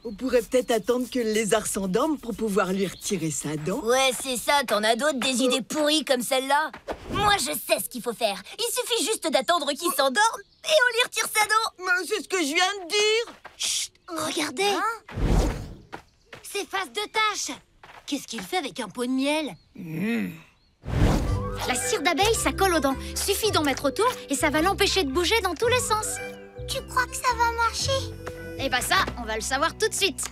On pourrait peut-être attendre que le lézard s'endorme pour pouvoir lui retirer sa dent. Ouais, c'est ça, t'en as d'autres, des idées pourries comme celle-là? Moi, je sais ce qu'il faut faire. Il suffit juste d'attendre qu'il s'endorme et on lui retire sa dent. Mais c'est ce que je viens de dire. Chut, regardez. C'est Face de Tache. Qu'est-ce qu'il fait avec un pot de miel? La cire d'abeille, ça colle aux dents. Suffit d'en mettre autour et ça va l'empêcher de bouger dans tous les sens. Tu crois que ça va marcher? Eh ben ça, on va le savoir tout de suite.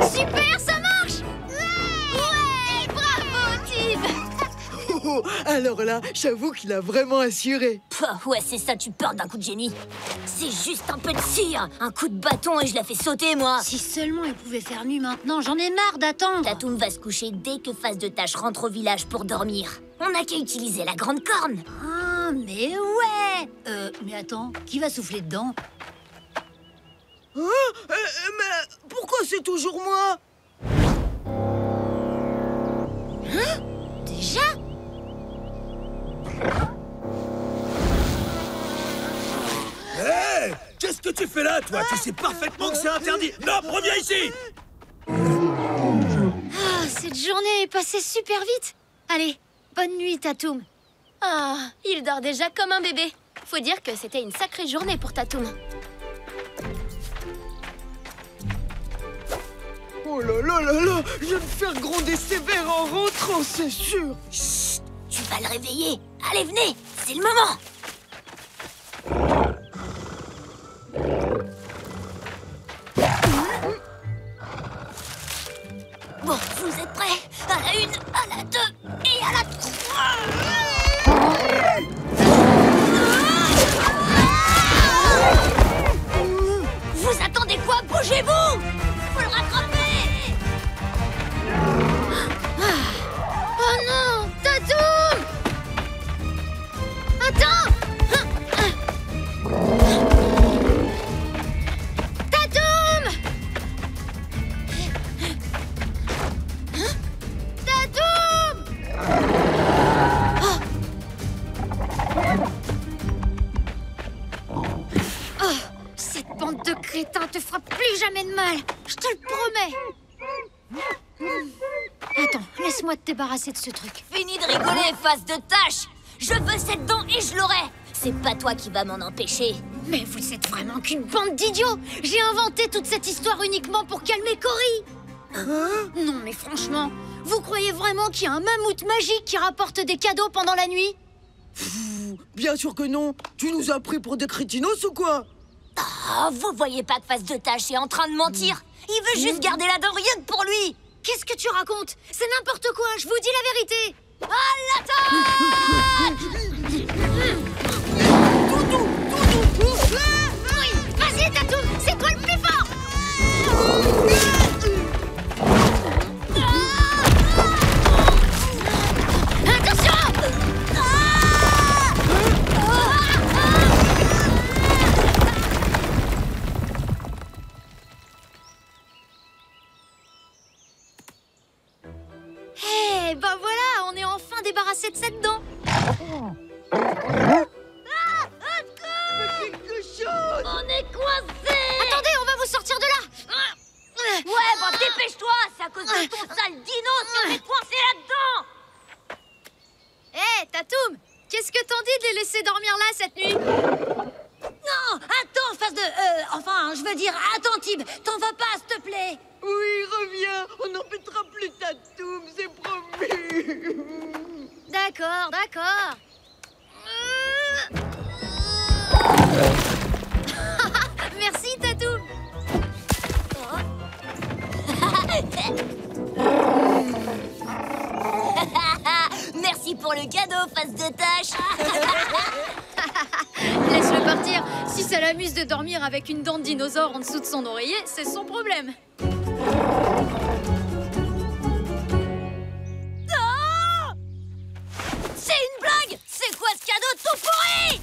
Super, ça marche! Ouais, bravo, Tib! Oh, alors là, j'avoue qu'il a vraiment assuré. Ouais, c'est ça, tu peurs d'un coup de génie. C'est juste un peu de cire, un coup de bâton et je la fais sauter, moi. Si seulement il pouvait faire nuit maintenant, j'en ai marre d'attendre. Tatoum va se coucher dès que Face de Tache rentre au village pour dormir. On n'a qu'à utiliser la grande corne. Ah, mais ouais! Mais attends, qui va souffler dedans? Mais pourquoi c'est toujours moi? Hein? Déjà? Hé! Qu'est-ce que tu fais là, toi? Tu sais parfaitement que c'est interdit. Non, reviens ici! Ah, cette journée est passée super vite. Allez, bonne nuit, Tatoum. Ah, il dort déjà comme un bébé. Faut dire que c'était une sacrée journée pour Tatoum. Oh là là là là! Je vais me faire gronder sévère en rentrant, c'est sûr! Chut! Tu vas le réveiller. Allez, venez, c'est le moment. Bon, vous êtes prêts? À la 1, à la 2 et à la 3. Vous attendez quoi? Bougez-vous! Faut le rattraper! Oh non, Tatoum! Attends! Tatoum! Tatoum! Oh, cette bande de crétins te fera plus jamais de mal, je te le promets. Attends, laisse-moi te débarrasser de ce truc. Fini de rigoler, Face de Tache! Je veux cette dent et je l'aurai! C'est pas toi qui vas m'en empêcher. Mais vous êtes vraiment qu'une bande d'idiots! J'ai inventé toute cette histoire uniquement pour calmer Cory! Non mais franchement, vous croyez vraiment qu'il y a un mammouth magique qui rapporte des cadeaux pendant la nuit? Bien sûr que non. Tu nous as pris pour des crétinos ou quoi? Oh, vous voyez pas que Face de Tâche est en train de mentir? Il veut juste garder la dent rien que pour lui. Qu'est-ce que tu racontes? C'est n'importe quoi, je vous dis la vérité. À l'attaque! Oui, vas-y Tatoum, c'est toi le plus fort. Attention! Eh ben voilà, on est enfin débarrassé de cette dent. On est coincés! Attendez, on va vous sortir de là. Ouais, bah dépêche-toi! C'est à cause de ton sale dino si on est coincés là-dedans! Hé, Tatoum, qu'est-ce que t'en dis de les laisser dormir là cette nuit? Non, attends, Face de... enfin, je veux dire, attends, Tib, t'en vas pas, s'il te plaît. Oui, reviens. On n'embêtera plus Tatoum, c'est promis. D'accord, d'accord. Merci, Tatoum. Merci pour le cadeau, Face de Tâche! Laisse-le partir. Si ça l'amuse de dormir avec une dent de dinosaure en dessous de son oreiller, c'est son problème. Oh, c'est une blague! C'est quoi ce cadeau tout pourri?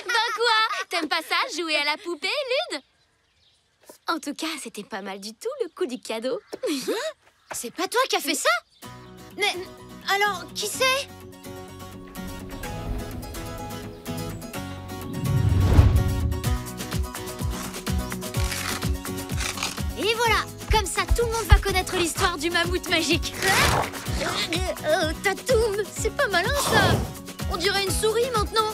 Ben quoi? T'aimes pas ça, jouer à la poupée, Lude? En tout cas, c'était pas mal du tout, le coup du cadeau. C'est pas toi qui as fait ça? Mais alors, qui c'est? Et voilà, comme ça tout le monde va connaître l'histoire du mammouth magique. Tatoum, c'est pas malin ça. On dirait une souris maintenant.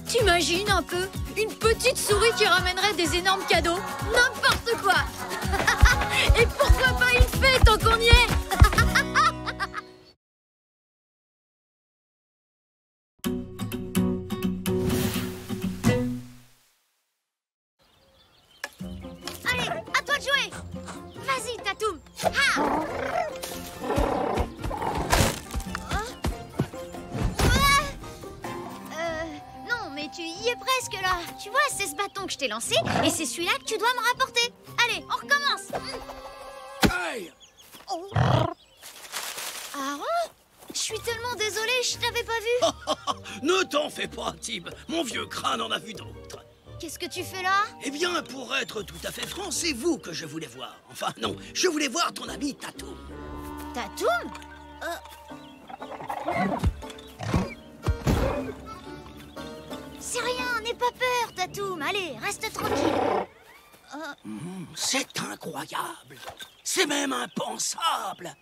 T'imagines un peu? Une petite souris qui ramènerait des énormes cadeaux. N'importe quoi. Et pourquoi pas une fée tant qu'on y est? Allez, à toi de jouer. Vas-y, Tatoum. Non, mais tu y es presque là. Tu vois, c'est ce bâton que je t'ai lancé et c'est celui-là que tu dois me rapporter. Allez, on recommence. Aïe! Oh. Aaron, je suis tellement désolée, je t'avais pas vu. Ne t'en fais pas, Tib. Mon vieux crâne en a vu d'autres. Qu'est-ce que tu fais là? Eh bien, pour être tout à fait franc, c'est vous que je voulais voir. Enfin, non, je voulais voir ton ami Tatoum. Tatoum? C'est rien, n'aie pas peur, Tatoum. Allez, reste tranquille. C'est incroyable. C'est même impensable.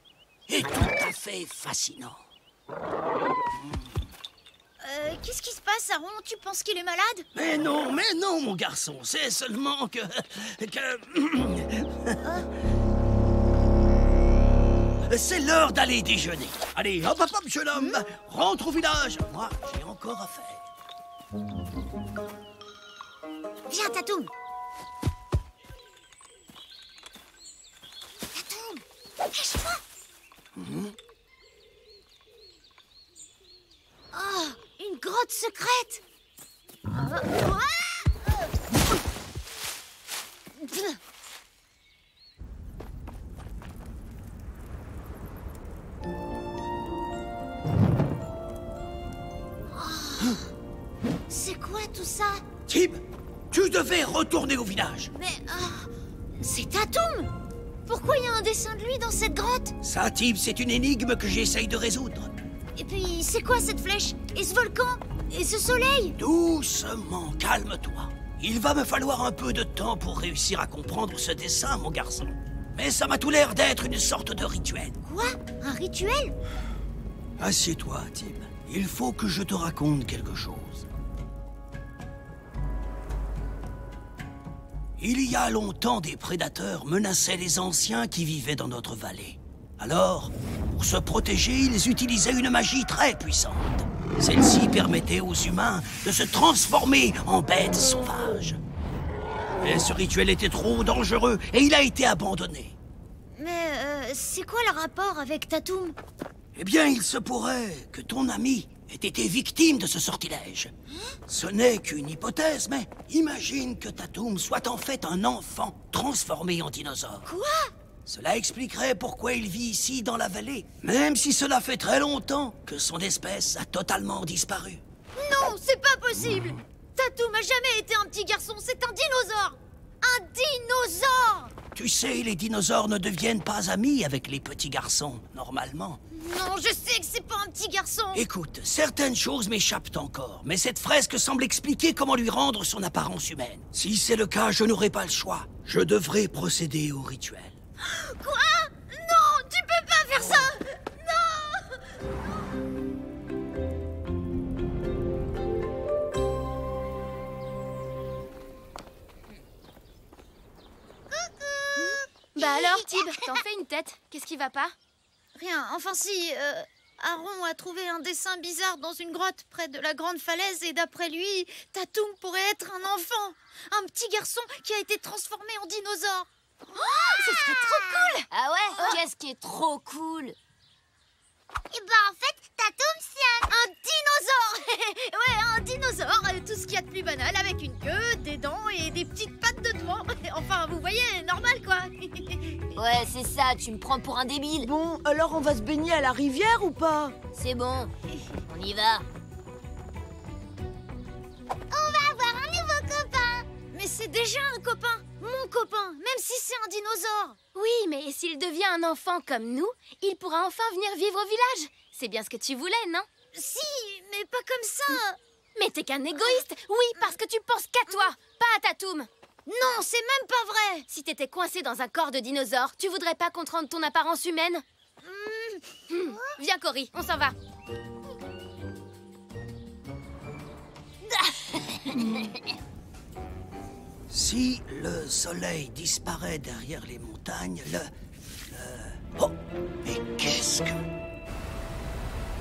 Et tout à fait fascinant. Qu'est-ce qui se passe, Aaron? Tu penses qu'il est malade? Mais non, mon garçon. C'est seulement que... C'est l'heure d'aller déjeuner. Allez, hop, hop, hop, jeune homme. Rentre au village. Moi, j'ai encore à faire. Viens, Tatoum. Tatoum, lâche-moi. Oh, une grotte secrète. C'est quoi tout ça? Tib, tu devais retourner au village. Mais c'est Tatoum. Pourquoi il y a un dessin de lui dans cette grotte? Ça, Tib, c'est une énigme que j'essaye de résoudre. Et puis, c'est quoi cette flèche? Et ce volcan? Et ce soleil? Doucement, calme-toi. Il va me falloir un peu de temps pour réussir à comprendre ce dessin, mon garçon. Mais ça m'a tout l'air d'être une sorte de rituel. Quoi? Un rituel? Assieds-toi, Tib. Il faut que je te raconte quelque chose. Il y a longtemps, des prédateurs menaçaient les anciens qui vivaient dans notre vallée. Alors, pour se protéger, ils utilisaient une magie très puissante. Celle-ci permettait aux humains de se transformer en bêtes sauvages. Mais ce rituel était trop dangereux et il a été abandonné. Mais c'est quoi le rapport avec Tatoum? Eh bien, il se pourrait que ton ami ait été victime de ce sortilège. Ce n'est qu'une hypothèse, mais imagine que Tatoum soit en fait un enfant transformé en dinosaure. Quoi? Cela expliquerait pourquoi il vit ici dans la vallée, même si cela fait très longtemps que son espèce a totalement disparu. Non, c'est pas possible! Tatoum a jamais été un petit garçon, c'est un dinosaure! Un dinosaure! Tu sais, les dinosaures ne deviennent pas amis avec les petits garçons, normalement. Non, je sais que c'est pas un petit garçon! Écoute, certaines choses m'échappent encore, mais cette fresque semble expliquer comment lui rendre son apparence humaine. Si c'est le cas, je n'aurai pas le choix. Je devrais procéder au rituel. Quoi? Non, tu peux pas faire ça! Non! Bah alors, Tib, t'en fais une tête. Qu'est-ce qui va pas? Rien, enfin si, Aaron a trouvé un dessin bizarre dans une grotte près de la grande falaise et d'après lui, Tatoum pourrait être un enfant. Un petit garçon qui a été transformé en dinosaure. Oh, ce serait trop cool! Ah ouais? Qu'est-ce qui est trop cool? Et bah en fait, Tatoum c'est un dinosaure. Ouais, un dinosaure, tout ce qu'il y a de plus banal, avec une queue, des dents et des petites pattes de devant. Enfin, vous voyez, normal quoi. Ouais, c'est ça, tu me prends pour un débile. Bon, alors on va se baigner à la rivière ou pas? C'est bon, on y va. On va avoir un nouveau copain. Mais c'est déjà un copain, mon copain, même si c'est un dinosaure. Oui, mais s'il devient un enfant comme nous, il pourra enfin venir vivre au village. C'est bien ce que tu voulais, non? Si, mais pas comme ça. Mais t'es qu'un égoïste. Oui, parce que tu penses qu'à toi, pas à Tatoum. Non, c'est même pas vrai. Si t'étais coincé dans un corps de dinosaure, tu voudrais pas qu'on te rende ton apparence humaine? Viens, Cory, on s'en va. Si le soleil disparaît derrière les montagnes, Oh! Mais qu'est-ce que...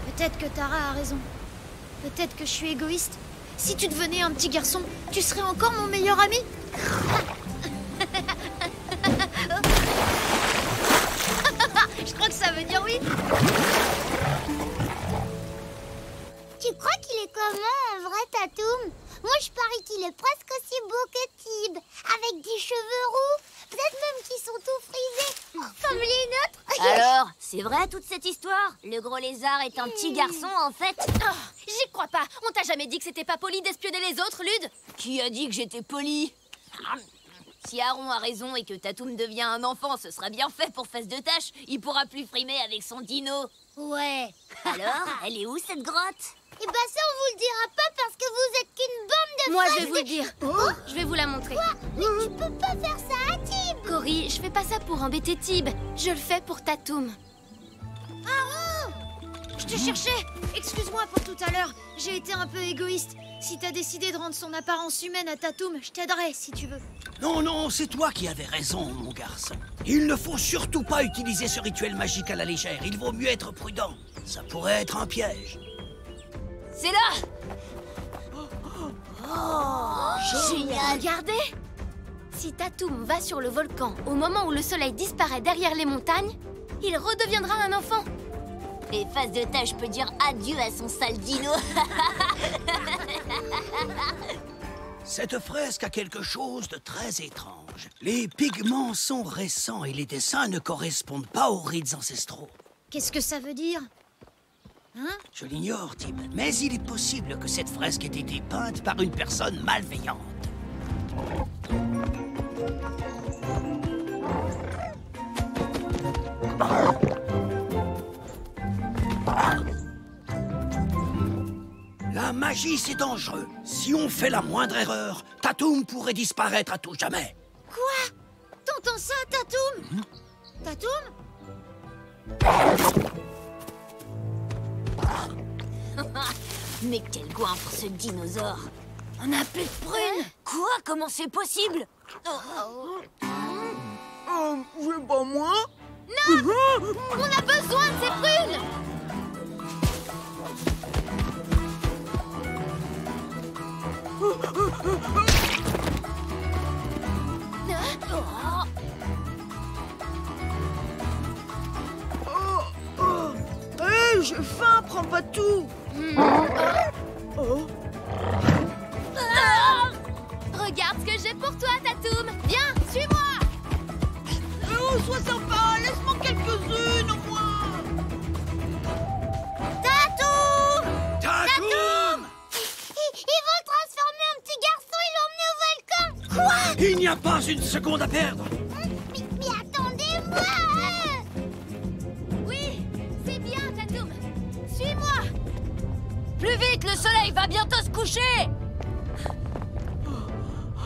Peut-être que Tara a raison. Peut-être que je suis égoïste. Si tu devenais un petit garçon, tu serais encore mon meilleur ami. Je crois que ça veut dire oui. Tu crois qu'il est comment en vrai, Tatoum? Moi, je parie qu'il est presque aussi beau que Tib, avec des cheveux roux, peut-être même qu'ils sont tout frisés, comme les nôtres. Alors, c'est vrai toute cette histoire? Le gros lézard est un petit garçon, en fait? Oh, j'y crois pas. On t'a jamais dit que c'était pas poli d'espionner les autres, Lude? Qui a dit que j'étais poli? Si Aaron a raison et que Tatoum devient un enfant, ce sera bien fait pour Face de Tâche. Il pourra plus frimer avec son dino. Ouais. Alors, elle est où cette grotte? Et bah ça, on vous le dira pas parce que vous êtes qu'une bande de Moi, fraises. je vais vous le dire. Oh, Je vais vous la montrer. quoi? Mais tu peux pas faire ça à Tib. Cory, je fais pas ça pour embêter Tib. Je le fais pour Tatoum. Aaron! Je te cherchais. Excuse-moi pour tout à l'heure. J'ai été un peu égoïste. Si t'as décidé de rendre son apparence humaine à Tatoum, je t'aiderai si tu veux. Non, non, c'est toi qui avais raison, mon garçon. Il ne faut surtout pas utiliser ce rituel magique à la légère. Il vaut mieux être prudent. Ça pourrait être un piège. C'est là! Génial! Regardez! Si Tatoum va sur le volcan au moment où le soleil disparaît derrière les montagnes, il redeviendra un enfant. Et Face de Tâche peut dire adieu à son sale dino. Cette fresque a quelque chose de très étrange. Les pigments sont récents et les dessins ne correspondent pas aux rites ancestraux. Qu'est-ce que ça veut dire? Hein? Je l'ignore, Tib, mais il est possible que cette fresque ait été peinte par une personne malveillante. La magie, c'est dangereux. Si on fait la moindre erreur, Tatoum pourrait disparaître à tout jamais. Quoi? T'entends ça, Tatoum? Tatoum? Mais quel goinfre ce dinosaure! On n'a plus de prunes. Quoi? Comment c'est possible? C'est pas moi. Non, on a besoin de ces prunes. Hé, j'ai faim, prends pas tout. Regarde ce que j'ai pour toi, Tatoum. Viens, suis-moi. Oh, sois sympa, laisse-moi quelques-unes au moins. Tatoum! Tatoum! Ils vont le transformer en petit garçon et l'emmener au volcan. Quoi? Il n'y a pas une seconde à perdre. Mais attendez-moi! Oui, c'est bien, Tatoum. Suis-moi. Plus vite, le soleil va bientôt se coucher.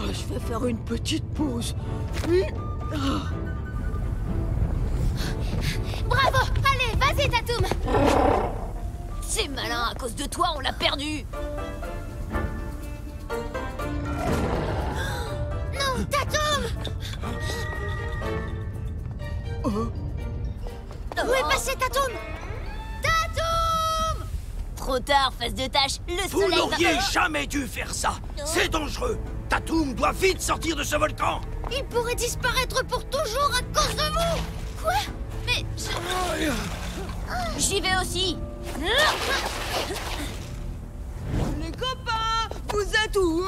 Je vais faire une petite pause. Bravo. Allez, vas-y, Tatoum. C'est malin, à cause de toi, on l'a perdu. Non, Tatoum! Où est passé Tatoum? Tatoum! Trop tard, face de tâche, le Vous soleil n'auriez va... jamais dû faire ça. C'est dangereux. Tatoum doit vite sortir de ce volcan. Il pourrait disparaître pour toujours à cause de vous! Quoi? Mais J'y vais aussi. Les copains, vous êtes où?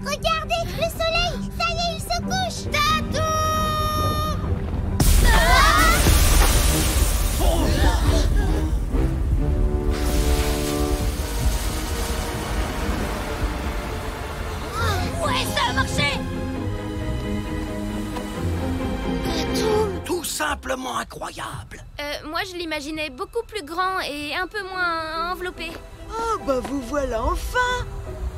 Regardez, le soleil! Ça y est, il se couche! Tatoum! Ouais, ça a marché. Tout simplement incroyable. Moi, je l'imaginais beaucoup plus grand et un peu moins enveloppé. Ah bah vous voilà enfin.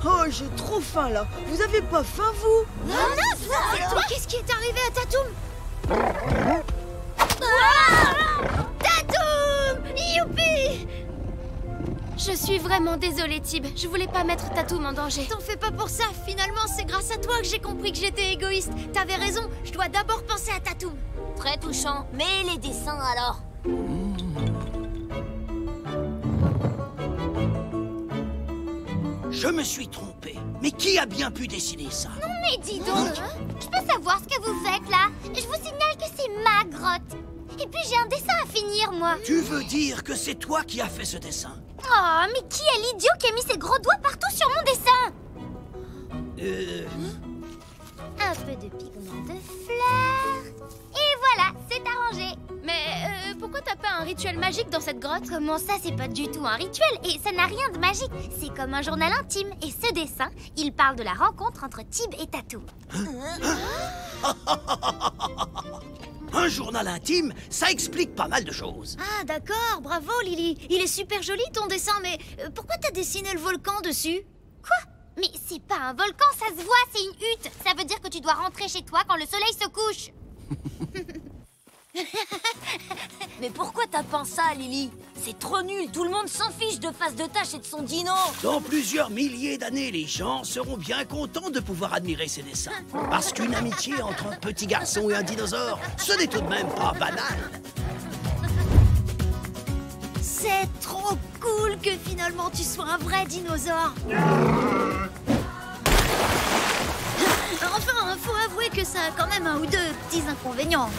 Oh, j'ai trop faim là. Vous avez pas faim vous? Non, c'est toi! Qu'est-ce qui est arrivé à Tatoum? Tatoum! Youpi! Je suis vraiment désolée, Tib. Je voulais pas mettre Tatoum en danger. T'en fais pas pour ça. Finalement, c'est grâce à toi que j'ai compris que j'étais égoïste. T'avais raison. Je dois d'abord penser à Tatoum. Très touchant. Mais les dessins, alors? Je me suis trompé. Mais qui a bien pu dessiner ça? Non mais dis donc! Je peux savoir ce que vous faites là? Je vous signale que c'est ma grotte. Et puis j'ai un dessin à finir, moi. Tu veux dire que c'est toi qui as fait ce dessin? Oh, mais qui est l'idiot qui a mis ses gros doigts partout sur mon dessin? Un peu de pigment de fleurs. Et voilà, c'est arrangé. Mais pourquoi t'as pas un rituel magique dans cette grotte? Comment ça, c'est pas du tout un rituel et ça n'a rien de magique. C'est comme un journal intime. Et ce dessin, il parle de la rencontre entre Tib et Tatoum. Un journal intime, ça explique pas mal de choses. Ah, d'accord. Bravo, Lily. Il est super joli, ton dessin, mais pourquoi t'as dessiné le volcan dessus? Quoi? Mais c'est pas un volcan, ça se voit, c'est une hutte. Ça veut dire que tu dois rentrer chez toi quand le soleil se couche. Mais pourquoi t'as peint ça, Lily? C'est trop nul, tout le monde s'en fiche de Face de Tâche et de son dino. Dans plusieurs milliers d'années, les gens seront bien contents de pouvoir admirer ces dessins. Parce qu'une amitié entre un petit garçon et un dinosaure, ce n'est tout de même pas banal. C'est trop cool que finalement tu sois un vrai dinosaure. Enfin, faut avouer que ça a quand même un ou deux petits inconvénients.